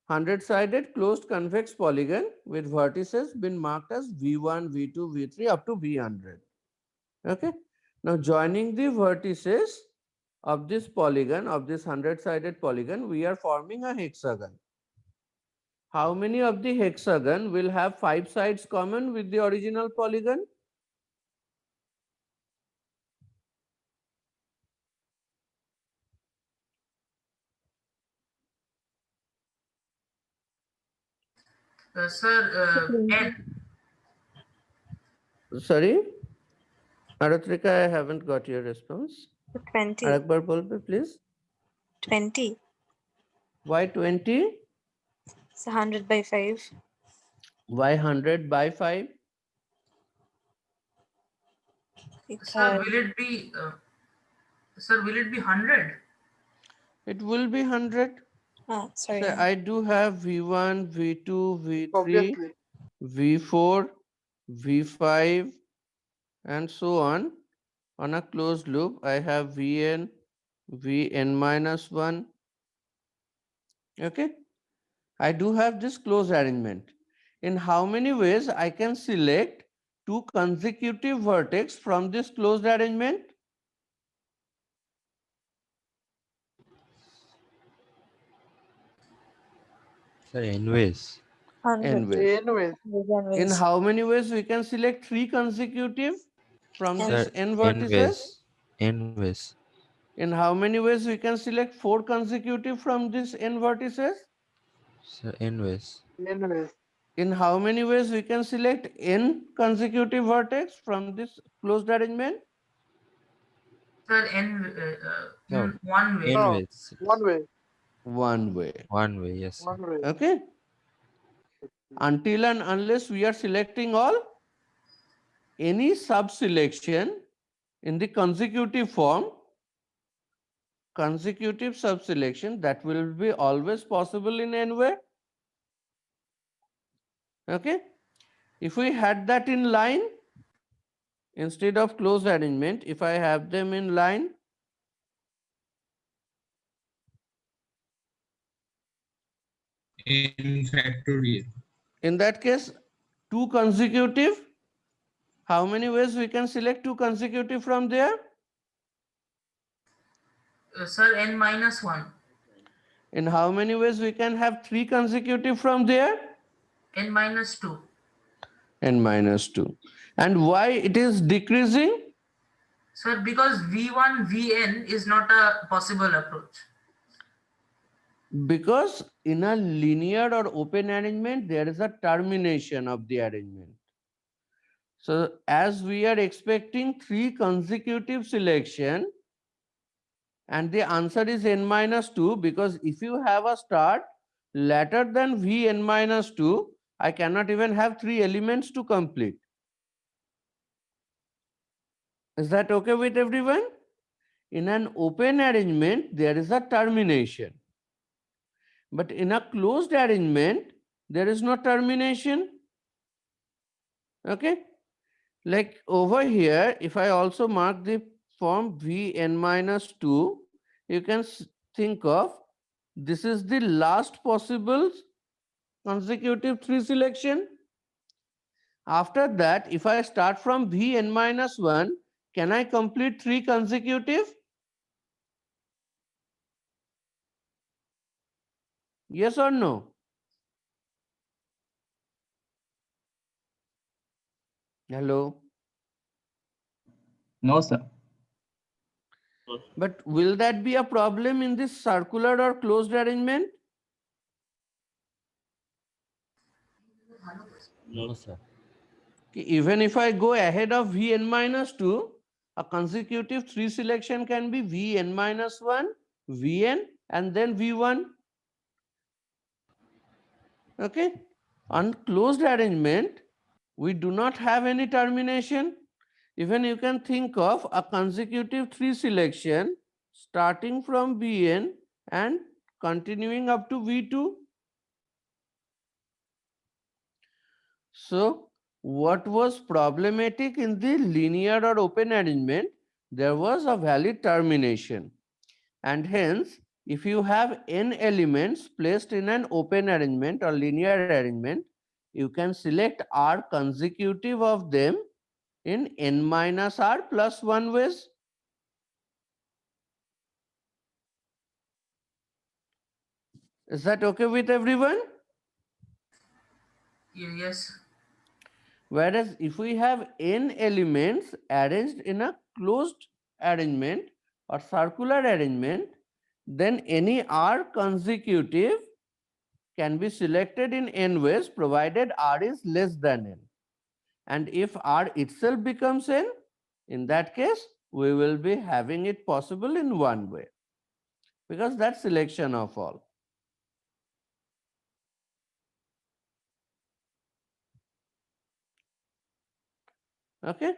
100-sided closed convex polygon with vertices been marked as V1, V2, V3 up to V100. Okay. Now joining the vertices of this polygon, of this 100-sided polygon, we are forming a hexagon. How many of the hexagon will have 5 sides common with the original polygon? Sir, N. Sorry, Aratrika, I haven't got your response. 20. Arakbar bolbe, please. 20. Why 20? It's 100 by 5. Why 100 by 5? Sir, Because will it be 100? It will be 100. Sorry. So I do have V1, V2, V3, Obviously. V4, V5, and so on. On a closed loop, I have Vn, Vn minus 1. Okay. I do have this closed arrangement. In how many ways I can select two consecutive vertex from this closed arrangement? Sir, n ways. 100. N ways. Anyways, Million In ways. how many ways we can select three consecutive from N. this Sir, n n vertices? ways. N ways. In how many ways we can select four consecutive from this n vertices? Sir, n ways. anyways, In how many ways we can select n consecutive vertex from this closed arrangement? Sir, No, in one way. n no, ways. one way, One way. One way, yes, sir. one way. Okay. Until and unless we are selecting all, any sub-selection in the consecutive form, consecutive sub-selection, that will be always possible in n way. Okay. If we had that in line, instead of closed arrangement, if I have them in line, n factorial. in that case, two consecutive, how many ways we can select two consecutive from there? Sir, n minus 1. In how many ways we can have three consecutive from there? N minus 2. N minus 2. And why it is decreasing? Sir, because V1, Vn is not a possible approach. Because in a linear or open arrangement, there is a termination of the arrangement. So as we are expecting three consecutive selection, and the answer is n minus 2, because if you have a start later than Vn minus 2, I cannot even have three elements to complete. Is that okay with everyone? In an open arrangement, there is a termination. But in a closed arrangement, there is no termination. Okay. Like over here, if I also mark the form Vn minus 2, you can think of this is the last possible consecutive three selection. After that, if I start from Vn minus 1, can I complete three consecutive? Yes or no? Hello. No, sir. But will that be a problem in this circular or closed arrangement? No, sir. Even if I go ahead of Vn minus 2, a consecutive three selection can be Vn minus 1, Vn, and then V1. Okay. On closed arrangement, we do not have any termination. Even you can think of a consecutive three selection starting from Vn and continuing up to V2. So what was problematic in the linear or open arrangement? There was a valid termination, and hence if you have n elements placed in an open arrangement or linear arrangement, you can select r consecutive of them in n minus r plus 1 ways. Is that okay with everyone? Yes. Whereas if we have n elements arranged in a closed arrangement or circular arrangement, then any r consecutive can be selected in n ways provided r is less than n. And if r itself becomes n, in that case, we will be having it possible in one way, because that's selection of all. Okay.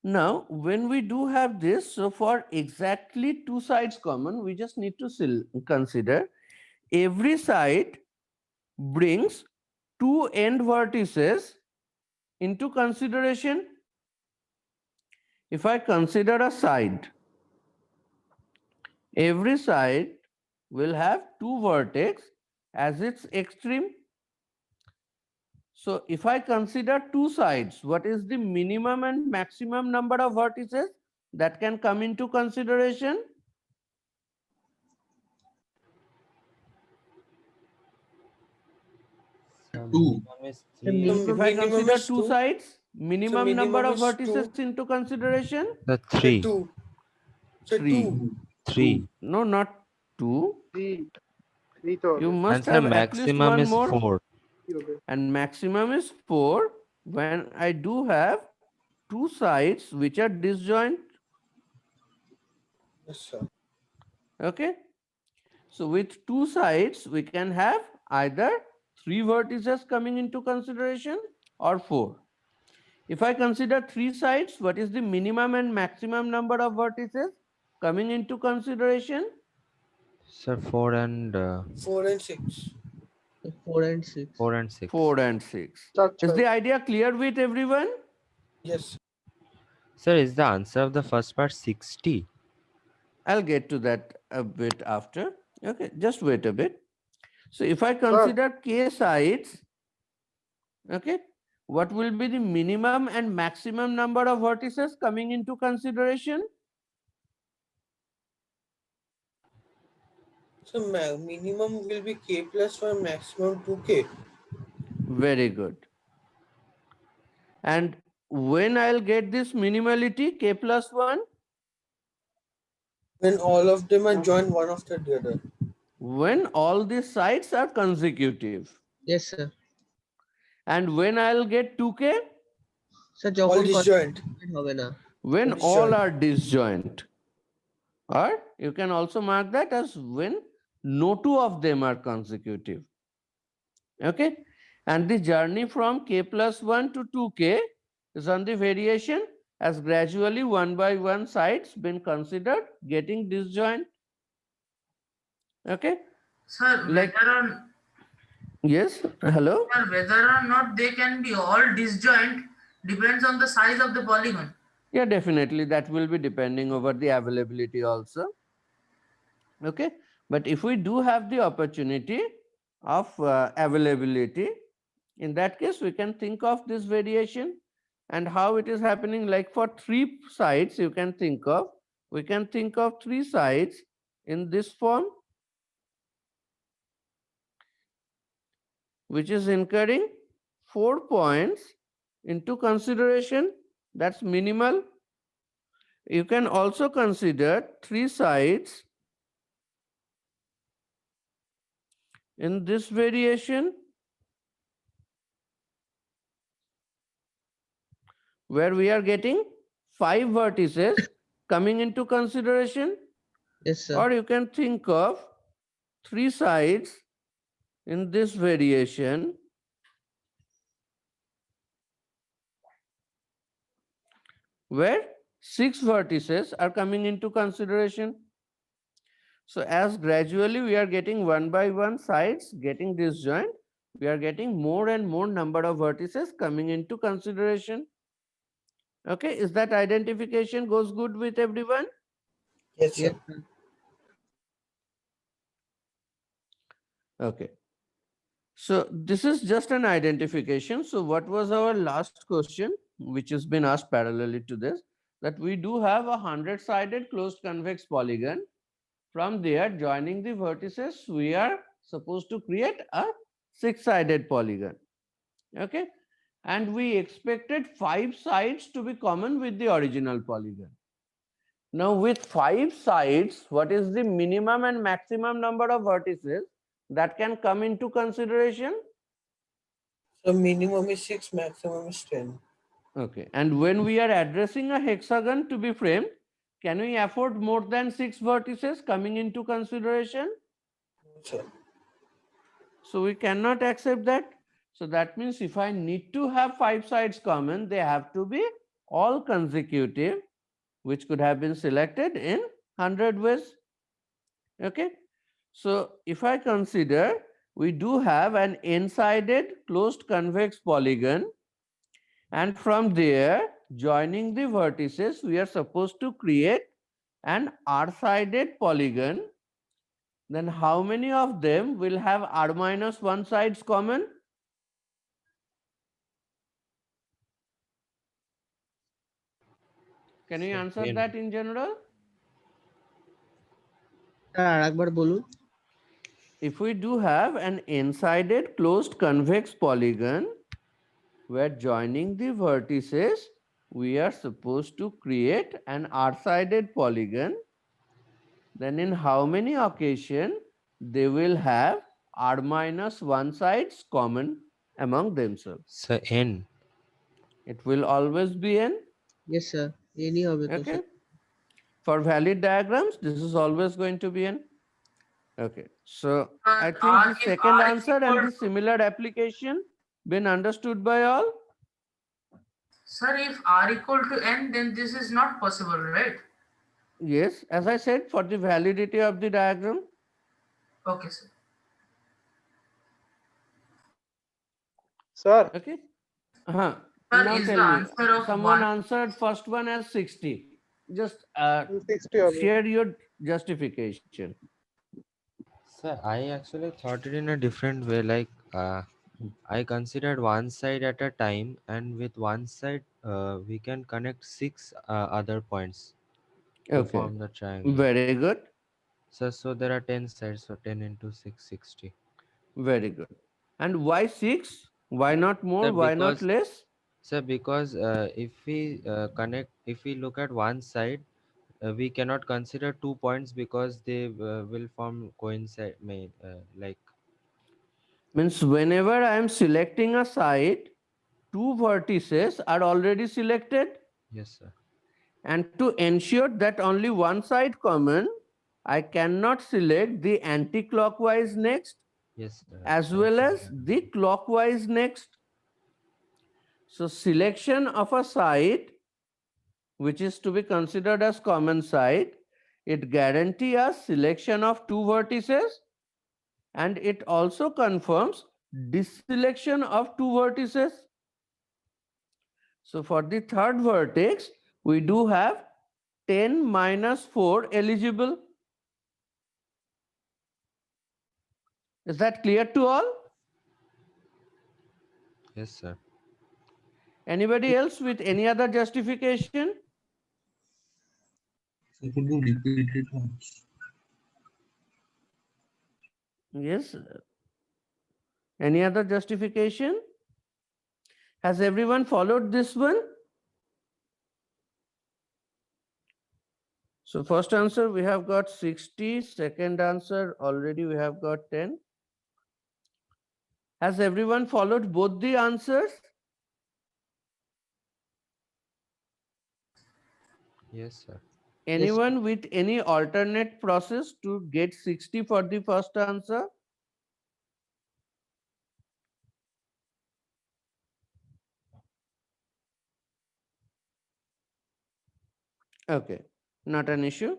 Now, when we do have this, so for exactly two sides common, we just need to consider every side brings two end vertices into consideration. If I consider a side, every side will have two vertex as its extreme. So if I consider two sides, what is the minimum and maximum number of vertices that can come into consideration? Minimum is The 3. If I minimum consider is two 2. sides, minimum number minimum of is vertices into consideration? The So 3. 2. So 3. 2. 3. No, not 2. Three You तो must And sir, have at least maximum one is more. 4. And maximum is 4 when I do have two sides which are disjoint. Yes, sir. Okay. So with two sides, we can have either 3 vertices coming into consideration or 4. If I consider 3 sides, what is the minimum and maximum number of vertices coming into consideration? Sir, 4 and 4 and 6. 4 and 6. 4 and 6. 4 and 6. That's Is right. the idea clear with everyone? Yes. Sir, is the answer of the first part 60? I'll get to that a bit after. Okay, just wait a bit. So if I consider k sides, okay, what will be the minimum and maximum number of vertices coming into consideration? So minimum will be k plus 1, maximum 2k. Very good. And when I'll get this minimality, k plus 1? When all of them are joined one after the other. When all these sides are consecutive. Yes, sir. And when I'll get 2k? All disjoint. When Disjoint. all are disjoint. Or you can also mark that as when no two of them are consecutive. Okay. And the journey from k plus 1 to 2k is on the variation as gradually one by one sides been considered getting disjoint. Okay. Sir, Like- whether or Yes. Hello. sir, whether or not they can be all disjoint depends on the size of the polygon. Yeah, definitely. That will be depending over the availability also. Okay. But if we do have the opportunity of availability, in that case, we can think of this variation and how it is happening. Like for 3 sides, we can think of 3 sides in this form, which is incurring 4 points into consideration. That's minimal. You can also consider 3 sides in this variation, where we are getting 5 vertices coming into consideration. Yes, Or you can think of 3 sides in this variation where 6 vertices are coming into consideration. So as gradually we are getting one by one sides getting disjoint, we are getting more and more number of vertices coming into consideration. Okay, is that identification goes good with everyone? Yes, sir. Okay. So this is just an identification. So what was our last question, which has been asked parallelly to this, that we do have a 100-sided closed convex polygon. From there, joining the vertices, we are supposed to create a 6-sided polygon. Okay. And we expected 5 sides to be common with the original polygon. Now with 5 sides, what is the minimum and maximum number of vertices that can come into consideration? So minimum is 6, maximum is 10. Okay. And when we are addressing a hexagon to be framed, can we afford more than 6 vertices coming into consideration? Sir. So we cannot accept that. So that means if I need to have 5 sides common, they have to be all consecutive, which could have been selected in 100 ways. Okay. So if I consider, we do have an n-sided closed convex polygon, and from there, joining the vertices, we are supposed to create an r-sided polygon. Then how many of them will have r minus 1 sides common? Can you answer N. that in general? If we do have an n-sided closed convex polygon where joining the vertices, we are supposed to create an r-sided polygon, then in how many occasions they will have r minus 1 sides common among themselves? So N. It will always be n. Yes, sir. Any of it. Okay. For valid diagrams, this is always going to be n. Okay. So I think the if second R is answer equal and the to- similar application been understood by all? Sir, if R equal to N, then this is not possible, right? Yes, as I said, for the validity of the diagram. Okay, sir. Sir, Okay. Uh-huh. Sir, Now is tell the me, answer of someone one. answered first one as 60. Just 60 only. share your justification. Sir, I actually thought it in a different way. Like, I considered one side at a time, and with one side, we can connect 6 other points to Okay. form the triangle. Very good. So there are 10 sides, so 10 into 6, 60. Very good. And why 6? Why not more? Sir, Why not because less? because if we look at one side, we cannot consider 2 points because they will form coincide. Like, Means whenever I am selecting a side, 2 vertices are already selected. yes, sir. And to ensure that only one side common, I cannot select the anti-clockwise next Yes, sir. as well as the clockwise next. So selection of a side which is to be considered as common side, it guarantees us selection of 2 vertices, and it also confirms disselection of 2 vertices. So for the third vertex, we do have 10 minus 4 eligible. Is that clear to all? Yes, sir. Anybody else with any other justification? Could you repeat it once? Yes. Any other justification? Has everyone followed this one? So first answer we have got 60, second answer already we have got 10. Has everyone followed both the answers? Yes, sir. Anyone with any alternate process to get 60 for the first answer? Okay, not an issue.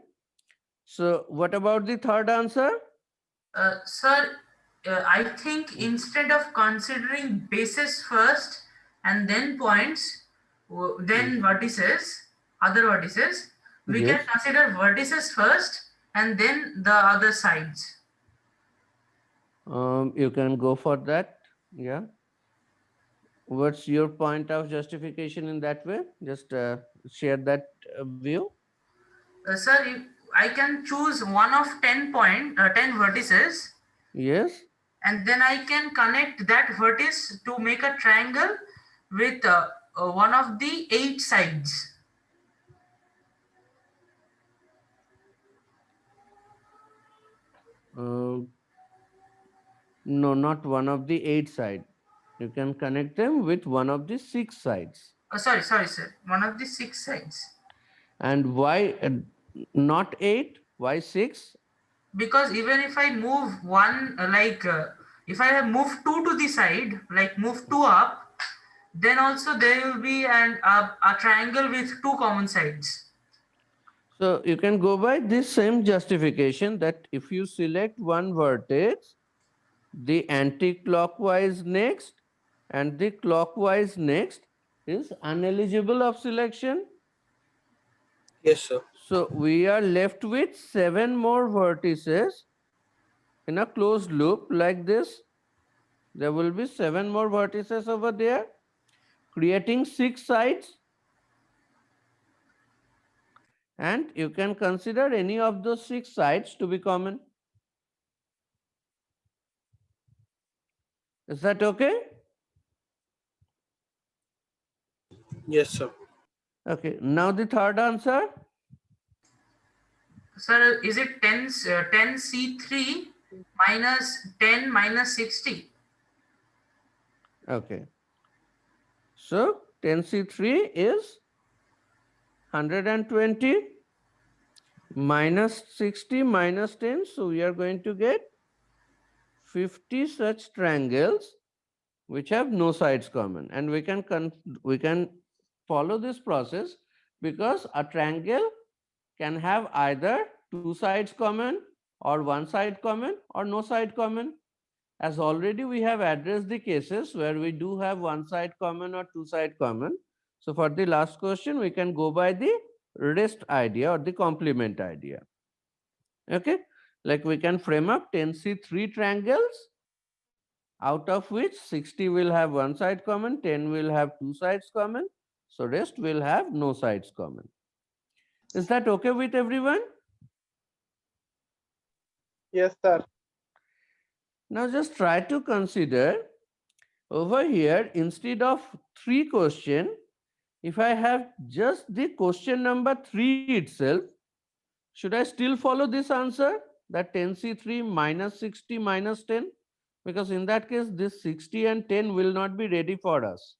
So what about the third answer? Sir, I think instead of considering bases first and then points, then vertices, other vertices, we can Yes. consider vertices first and then the other sides. You can go for that. Yeah. What's your point of justification in that way? Just share that view. Sir, I can choose one of 10 vertices, Yes. and then I can connect that vertex to make a triangle with one of the 8 sides. No, not one of the 8 sides. You can connect them with one of the 6 sides. Sorry, sir. One of the 6 sides. And why not 8? Why 6? Because even if I move one, if I have moved 2 to the side, like move 2 up, then also there will be a triangle with two common sides. So you can go by this same justification that if you select one vertex, the anti-clockwise next and the clockwise next is uneligible of selection. Yes, sir. So we are left with 7 more vertices in a closed loop like this. There will be 7 more vertices over there, creating 6 sides. And you can consider any of those 6 sides to be common. Is that okay? Yes, sir. Okay, now the third answer. Sir, is it 10C3 minus 10 minus 60? Okay. So 10C3 is 120 minus 60 minus 10. So we are going to get 50 such triangles which have no sides common. And we can follow this process because a triangle can have either 2 sides common or 1 side common or no side common. As already we have addressed the cases where we do have 1 side common or 2 side common. So for the last question, we can go by the rest idea or the complement idea. Okay, like we can frame up 10C3 triangles, out of which 60 will have 1 side common, 10 will have 2 sides common. So rest will have no sides common. Is that okay with everyone? Yes, sir. Now just try to consider over here, instead of 3 questions, if I have just the question number 3 itself, should I still follow this answer, that 10C3 minus 60 minus 10? Because in that case, this 60 and 10 will not be ready for us.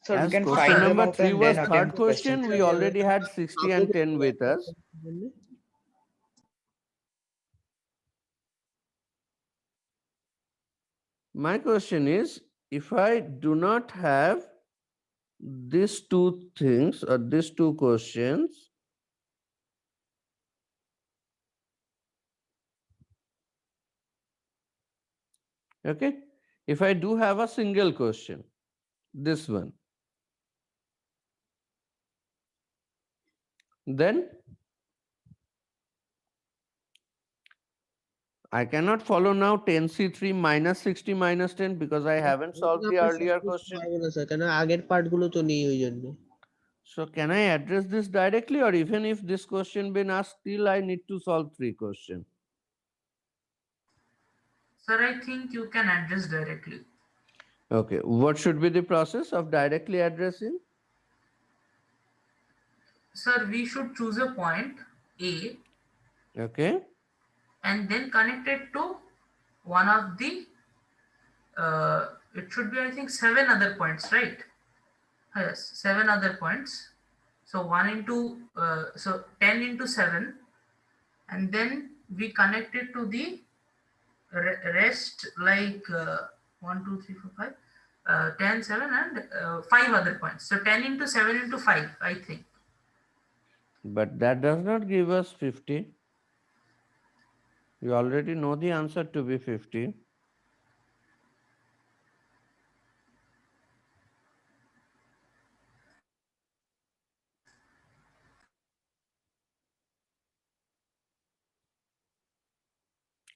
So we As can question find them number out 3 and was then third attempt the question, questions. we already had 60 and 10 with us. My question is, if I do not have these two things or these two questions, okay, if I do have a single question, this one, then I cannot follow now 10C3 minus 60 minus 10 because I haven't solved the earlier question. আগের পার্টগুলো তো নেই ওই জন্য So can I address this directly, or even if this question been asked, still I need to solve 3 questions? Sir, I think you can address directly. Okay, what should be the process of directly addressing? Sir, we should choose a point A Okay, and then connect it to one of the, it should be, I think, 7 other points, right? Yes, 7 other points. So 1 into, so 10 into 7, and then we connect it to the rest, like 1, 2, 3, 4, 5, 10, 7, and 5 other points. So 10 into 7 into 5, I think. but that does not give us 50. You already know the answer to be 50.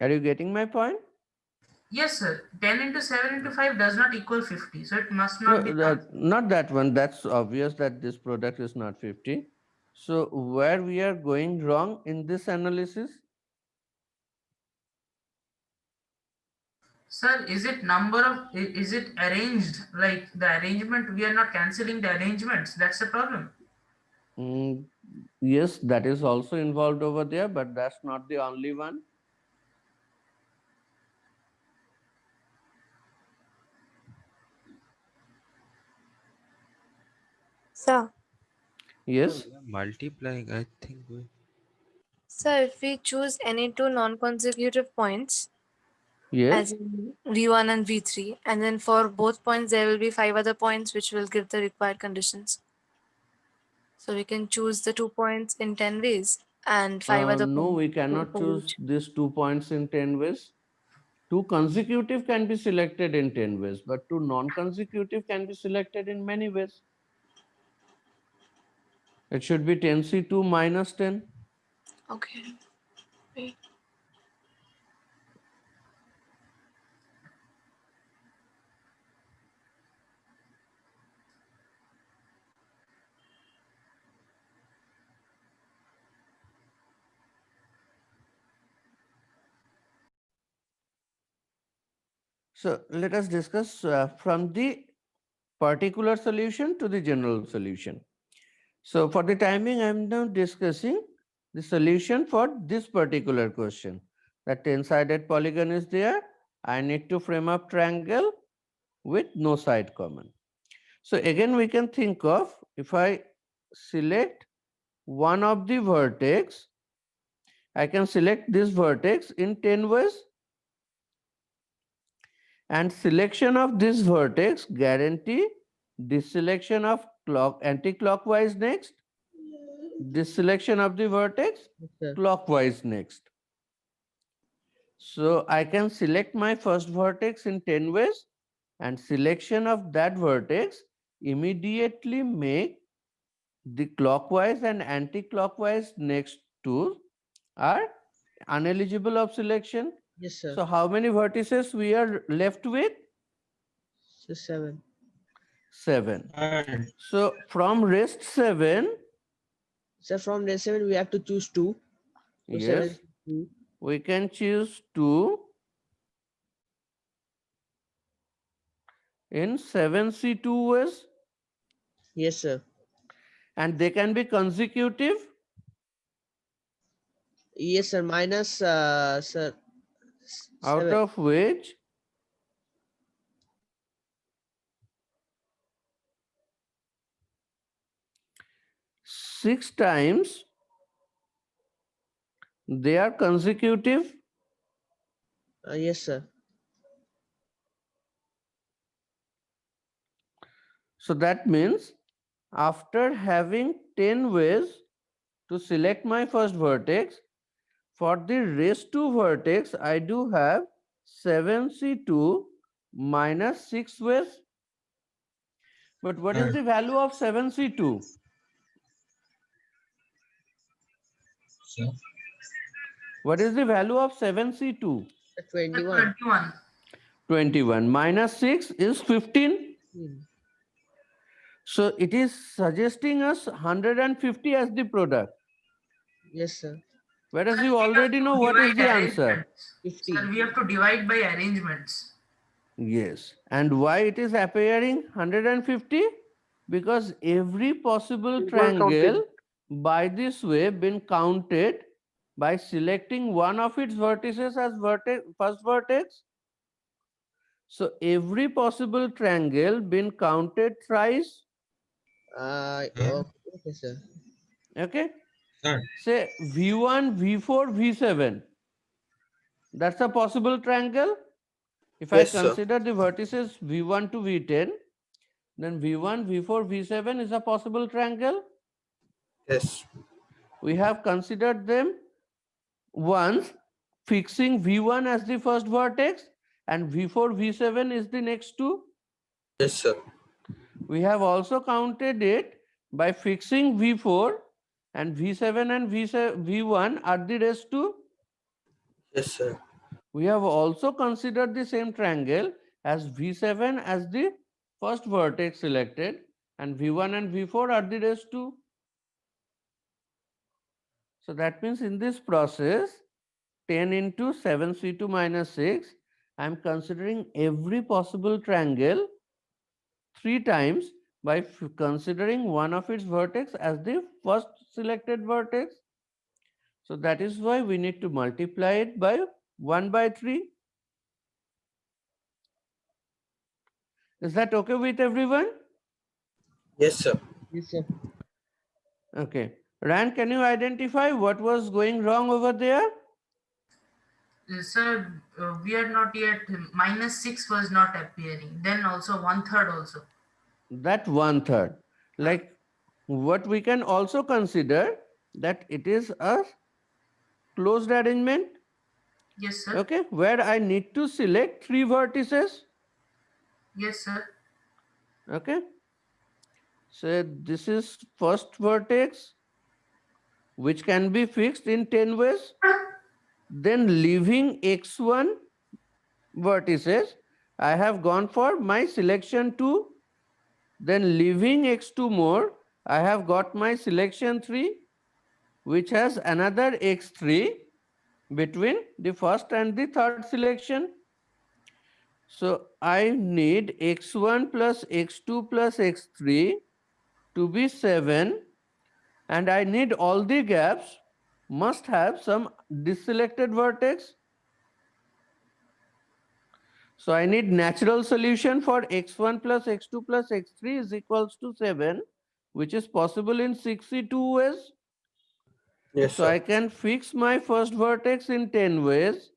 Are you getting my point? Yes, sir. 10 into 7 into 5 does not equal 50. So it must No, not be. not that one. That's obvious that this product is not 50. So where we are going wrong in this analysis? Sir, is it number of, is it arranged? Like the arrangement, we are not cancelling the arrangements. That's the problem. Yes, that is also involved over there, but that's not the only one. Sir, Yes. Multiplying, I think. So if we choose any two non-consecutive points, Yes. as in V1 and V3, and then for both points there will be 5 other points which will give the required conditions. So we can choose the 2 points in 10 ways and 5 other No, points we cannot for choose each. these 2 points in 10 ways. 2 consecutive can be selected in 10 ways, but 2 non-consecutive can be selected in many ways. It should be 10C2 minus 10. Okay. Wait. So let us discuss from the particular solution to the general solution. So for the timing, I am now discussing the solution for this particular question. The 10-sided polygon is there. I need to frame up triangle with no side common. So again, we can think of, if I select one of the vertex, I can select this vertex in 10 ways, and selection of this vertex guarantee this selection of anti-clockwise next, this selection of the vertex clockwise next. So I can select my first vertex in 10 ways, and selection of that vertex immediately make the clockwise and anti-clockwise next to are uneligible of selection. Yes, sir. So how many vertices we are left with? So 7. 7. So from rest 7, So from the 7 we have to choose 2. So 7 yes, is 2. we can choose 2 in 7C2 ways, Yes, sir. and they can be consecutive. Yes, sir. Minus sir. Out 7. of which six times they are consecutive. Yes, sir. So that means after having 10 ways to select my first vertex, for the rest 2 vertex, I do have 7C2 minus 6 ways. But what is the value of 7C2? What is the value of 7C2? 21. 21. 21 minus 6 is 15. So it is suggesting us 150 as the product. Yes, sir. Whereas Sir, you we have already to know what is divide the answer. arrangements. 50. Sir, we have to divide by arrangements. Yes. And why it is appearing 150? Because every possible Equal triangle counted. by this way been counted by selecting one of its vertices as first vertex. So every possible triangle been counted thrice. Okay, sir. Okay. Say V1, V4, V7. That's a possible triangle. If I Yes, sir. consider the vertices V1 to V10, then V1, V4, V7 is a possible triangle. Yes. We have considered them once, fixing V1 as the first vertex and V4, V7 is the next two. Yes, sir. We have also counted it by fixing V4 and V7 and V1 are the rest two. Yes, sir. We have also considered the same triangle as V7 as the first vertex selected and V1 and V4 are the rest two. So that means in this process 10 into 7C2 minus 6, I am considering every possible triangle 3 times by considering one of its vertex as the first selected vertex. So that is why we need to multiply it by 1 by 3. Is that okay with everyone? Yes, sir. Yes, sir. Okay. Rand, can you identify what was going wrong over there? Sir, we are not yet, -6 was not appearing. Then also 1/3 also. That 1/3. Like what we can also consider that it is a closed arrangement, Yes, sir. okay, where I need to select 3 vertices, Yes, sir. okay. So this is first vertex, which can be fixed in 10 ways. Then leaving x1 vertices, I have gone for my selection 2. Then leaving x2 more, I have got my selection 3, which has another x3 between the first and the third selection. So I need x1 plus x2 plus x3 to be 7, and I need all the gaps must have some deselected vertex. So I need natural solution for x1 plus x2 plus x3 is equals to 7, which is possible in 62 ways. Yes, So sir. I can fix my first vertex in 10 ways,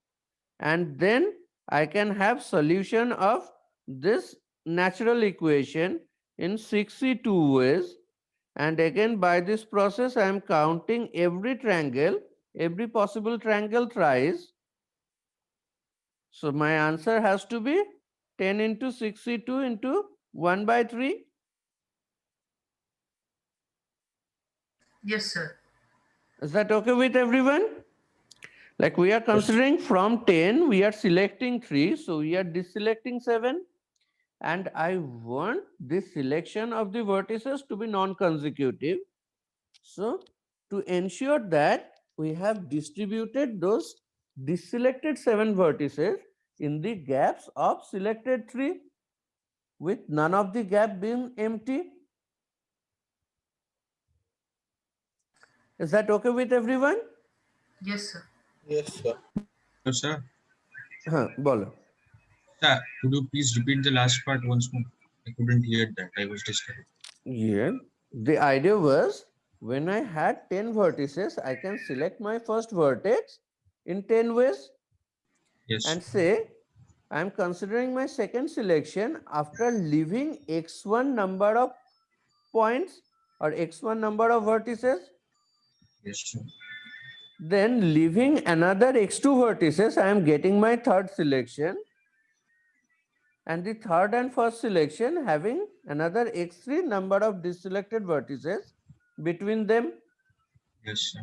and then I can have solution of this natural equation in 62 ways. And again, by this process, I am counting every triangle, every possible triangle thrice. So my answer has to be 10 into 62 into 1 by 3. Yes, sir. Is that okay with everyone? Like we are considering from 10, we are selecting 3. So we are deselecting 7. And I want this selection of the vertices to be non-consecutive. So to ensure that we have distributed those deselected 7 vertices in the gaps of selected 3, with none of the gap being empty. Is that okay with everyone? Yes, sir. Yes, sir. So, sir, Bolo. sir, could you please repeat the last part once more? I couldn't hear that. I was disconnected. Yeah. The idea was when I had 10 vertices, I can select my first vertex in 10 ways. Yes. And say I am considering my second selection after leaving x1 number of points or x1 number of vertices. Yes, sir. Then leaving another x2 vertices, I am getting my third selection. And the third and first selection having another x3 number of deselected vertices between them. Yes, sir.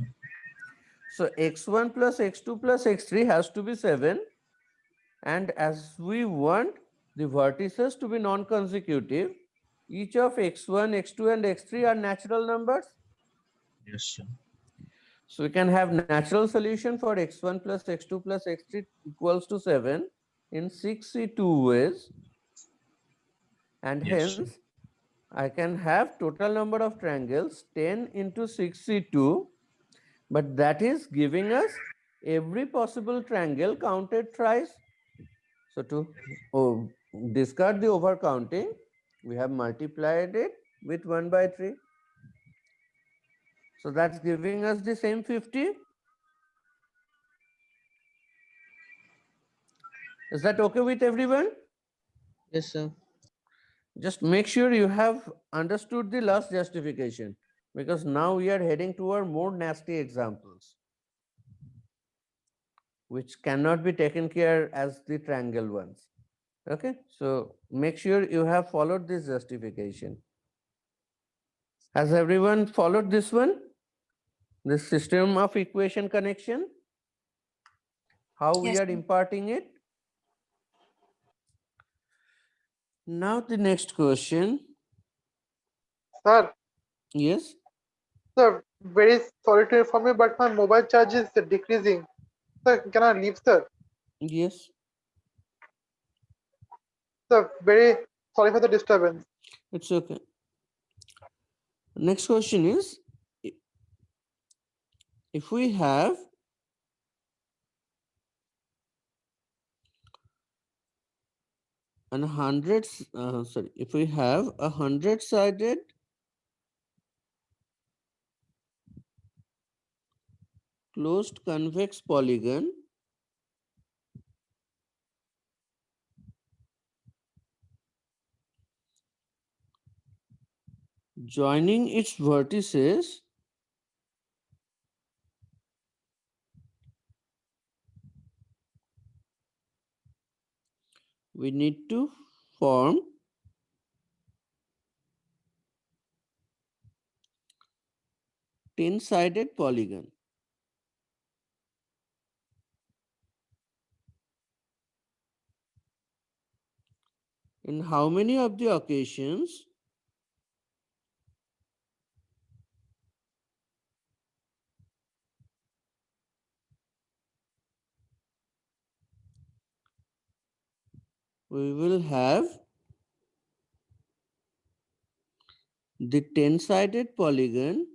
So x1 plus x2 plus x3 has to be 7. And as we want the vertices to be non-consecutive, each of x1, x2 and x3 are natural numbers. Yes, sir. So we can have natural solution for x1 plus x2 plus x3 equals to 7 in 62 ways. And Yes, hence, I can have total number of triangles 10 into 62, but that is giving us every possible triangle counted thrice. So to discard the overcounting, we have multiplied it with 1 by 3. So that's giving us the same 50. Is that okay with everyone? Yes, sir. Just make sure you have understood the last justification, because now we are heading toward more nasty examples, which cannot be taken care as the triangle ones. Okay, so make sure you have followed this justification. Has everyone followed this one? This system of equation connection? How we Yes, are sir. imparting it? Now the next question. Sir, Yes. sir, very sorry to inform you, but my mobile charge is decreasing. Sir, can I leave, sir? Yes. Sir, very sorry for the disturbance. It's okay. Next question is, if we have if we have a 100-sided closed convex polygon joining its vertices we need to form ten-sided polygon. In how many of the occasions we will have the ten-sided polygon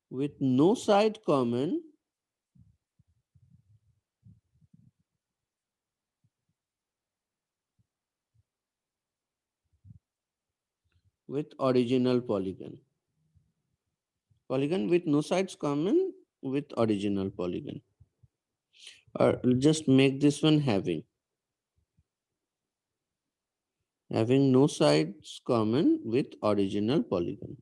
with no side common with original polygon. Polygon with no sides common with original polygon. Or just make this one having no sides common with original polygon.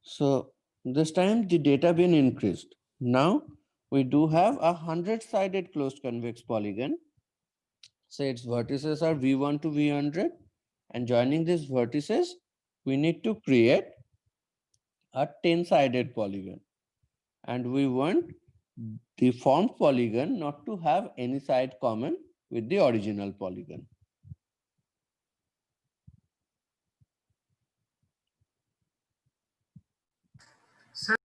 So this time the data been increased. Now we do have a 100-sided closed convex polygon. Say its vertices are V1 to V100, and joining these vertices, we need to create a 10-sided polygon. And we want the formed polygon not to have any side common with the original polygon. Sir,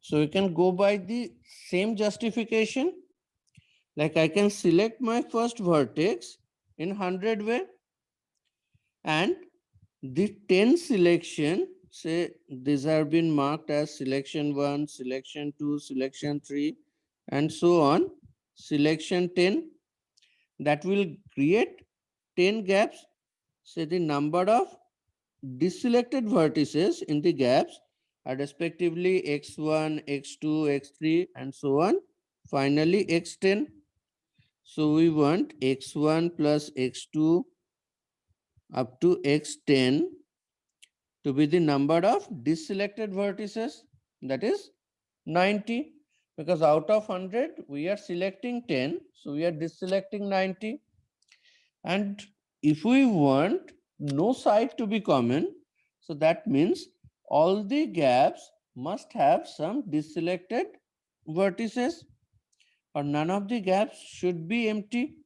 So you can go by the same justification. Like I can select my first vertex in 100 way, and the 10 selection, say these have been marked as selection 1, selection 2, selection 3, and so on, selection 10, that will create 10 gaps. Say the number of deselected vertices in the gaps are respectively x1, x2, x3, and so on. Finally, x10. So we want x1 plus x2 up to x10 to be the number of deselected vertices, that is 90, because out of 100 we are selecting 10, so we are deselecting 90. And if we want no side to be common, so that means all the gaps must have some deselected vertices, or none of the gaps should be empty.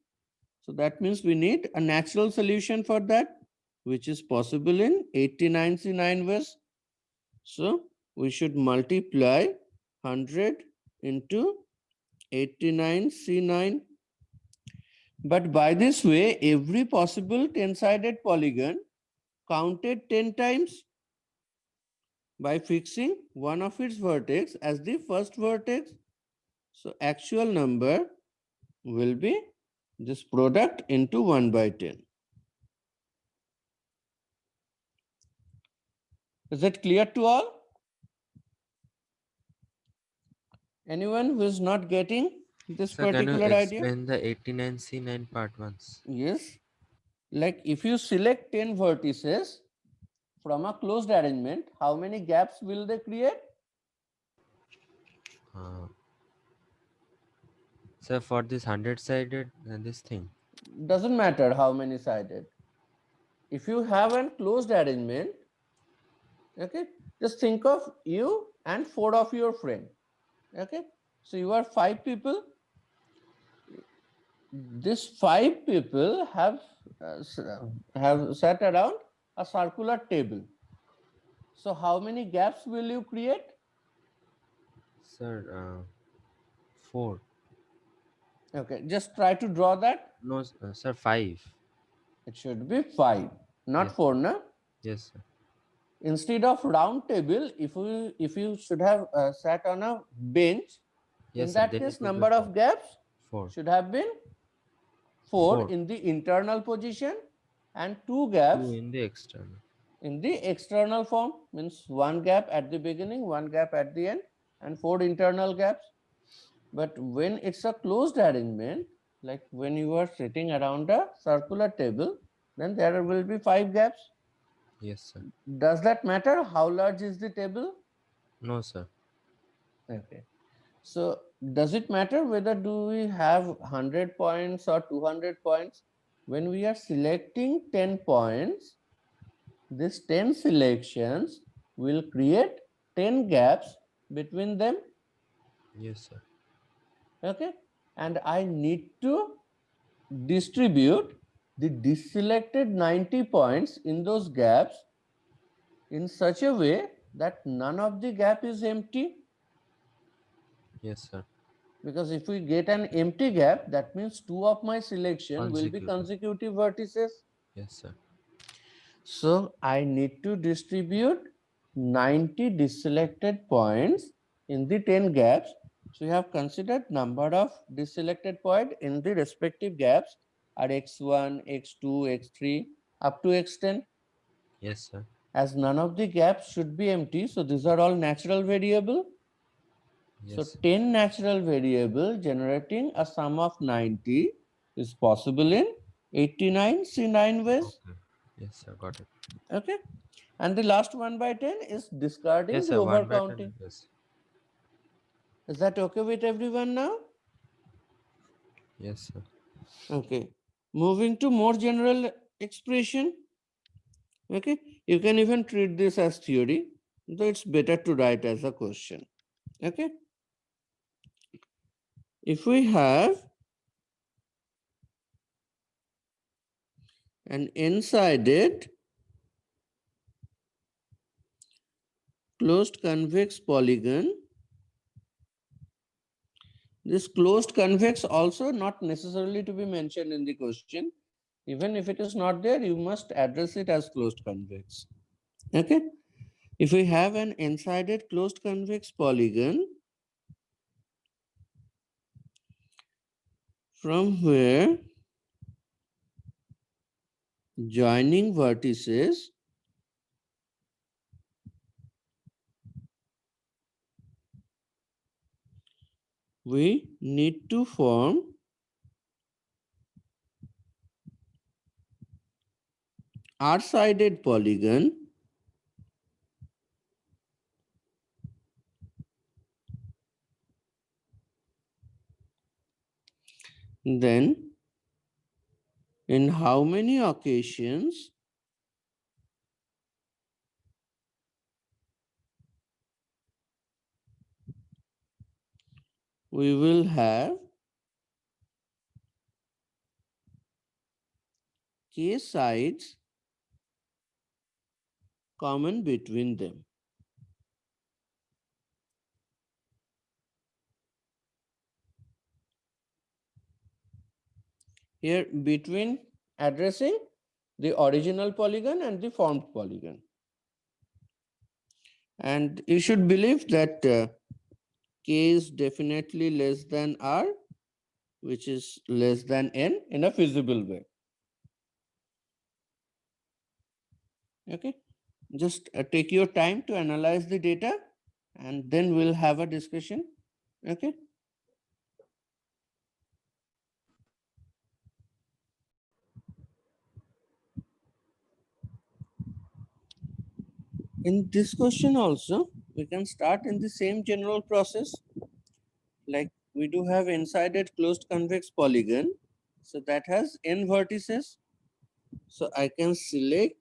So that means we need a natural solution for that, which is possible in 89C9 ways. So we should multiply 100 into 89C9. But by this way, every possible 10-sided polygon counted 10 times by fixing one of its vertex as the first vertex. So actual number will be this product into 1 by 10. Is it clear to all? Anyone who is not getting this Sir, can you particular idea? explain the 89C9 part once? Yes. Like if you select 10 vertices from a closed arrangement, how many gaps will they create? Sir, for this 100-sided this thing. Doesn't matter how many sided. If you have a closed arrangement, okay, just think of you and 4 of your friends. Okay, so you are 5 people. These 5 people have sat around a circular table. So how many gaps will you create? Sir, 4. Okay, just try to draw that. No, sir, 5. It should be 5, not Yes. 4, no? Yes, sir. instead of round table, if you should have sat on a bench, Yes, in sir, that then case it would be number of four. gaps 4. should have been 4 Four. in the internal position and 2 gaps 2 in the external. in the external form, means 1 gap at the beginning, 1 gap at the end, and 4 internal gaps. But when it's a closed arrangement, like when you are sitting around a circular table, then there will be 5 gaps. Yes, sir. Does that matter how large is the table? No, sir. Okay. So does it matter whether do we have 100 points or 200 points? When we are selecting 10 points, these 10 selections will create 10 gaps between them. Yes, sir. Okay. And I need to distribute the deselected 90 points in those gaps in such a way that none of the gap is empty. Yes, sir. Because if we get an empty gap, that means 2 of my selection will be consecutive vertices. Yes, sir. So I need to distribute 90 deselected points in the 10 gaps. So we have considered number of deselected points in the respective gaps are x1, x2, x3 up to x10. Yes, sir. As none of the gaps should be empty, so these are all natural variable. Yes, So sir. 10 natural variable generating a sum of 90 is possible in 89 C9 ways. Okay. Yes, sir. Got it. Okay. And the last 1 by 10 is discarding Yes, the sir. 1 by 10. overcounting. Yes. Is that okay with everyone now? Yes, sir. Okay. Moving to more general expression. Okay. You can even treat this as theory, though it's better to write as a question. Okay. If we have an n-sided closed convex polygon, this closed convex also not necessarily to be mentioned in the question. Even if it is not there, you must address it as closed convex. Okay. If we have an n-sided closed convex polygon from where joining vertices we need to form r-sided polygon then in how many occasions we will have k sides common between them. Here between addressing the original polygon and the formed polygon. And you should believe that k is definitely less than r, which is less than n in a feasible way. Okay, just take your time to analyze the data and then we'll have a discussion. Okay. In this question also, we can start in the same general process. Like we do have n-sided closed convex polygon. So that has n vertices. So I can select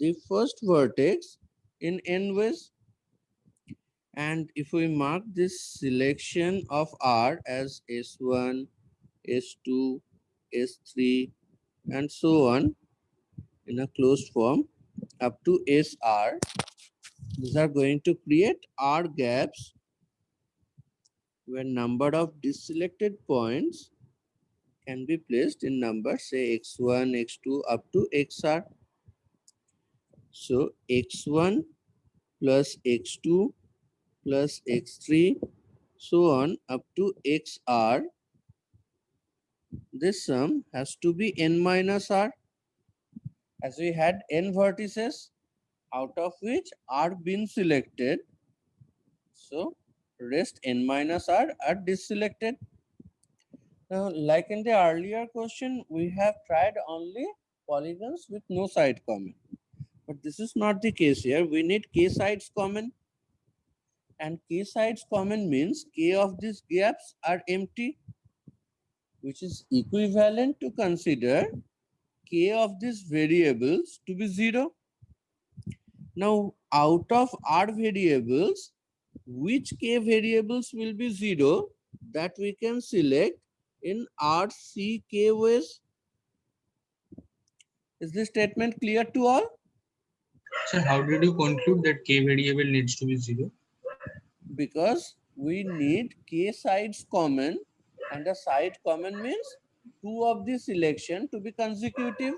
the first vertex in n ways. And if we mark this selection of R as S1, S2, S3, and so on in a closed form up to SR, these are going to create R gaps where number of deselected points can be placed in numbers, say x1, x2 up to xr. So x1 plus x2 plus x3 so on up to xr. This sum has to be n minus r, as we had n vertices out of which r been selected. So rest n minus r are deselected. Now, like in the earlier question, we have tried only polygons with no side common. But this is not the case here. We need k sides common. And k sides common means k of these gaps are empty, which is equivalent to consider k of these variables to be 0. Now, out of r variables, which k variables will be 0, that we can select in RCK ways. Is this statement clear to all? Sir, how did you conclude that k variable needs to be 0? Because we need k sides common, and a side common means 2 of the selection to be consecutive.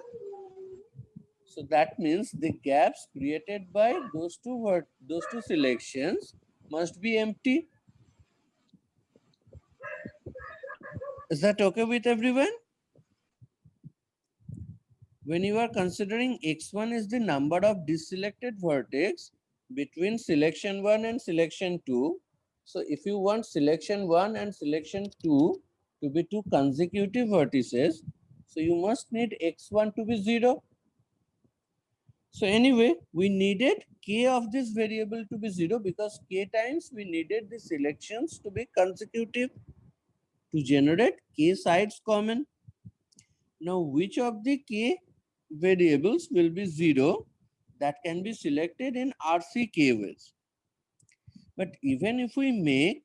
So that means the gaps created by those two selections must be empty. Is that okay with everyone? When you are considering x1 is the number of deselected vertex between selection 1 and selection 2. So if you want selection 1 and selection 2 to be two consecutive vertices, so you must need x1 to be 0. So anyway, we needed k of this variable to be 0 because k times we needed the selections to be consecutive to generate k sides common. Now, which of the k variables will be 0 that can be selected in RCK ways? But even if we make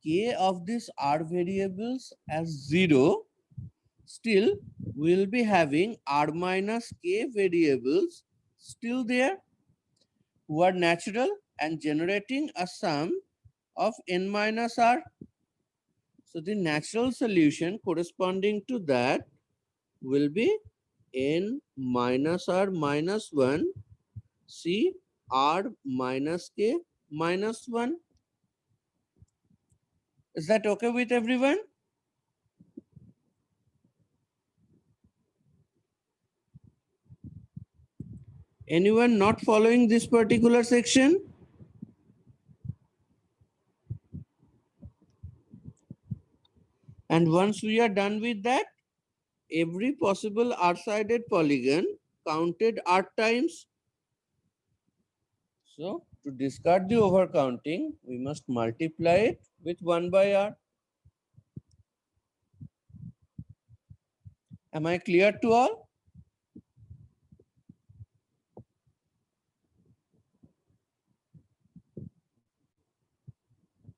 k of these r variables as 0, still we will be having r minus k variables still there who are natural and generating a sum of n minus r. So the natural solution corresponding to that will be n minus r minus 1 c r minus k minus 1. Is that okay with everyone? Anyone not following this particular section? And once we are done with that, every possible r-sided polygon counted r times. So to discard the overcounting, we must multiply it with 1 by r. Am I clear to all?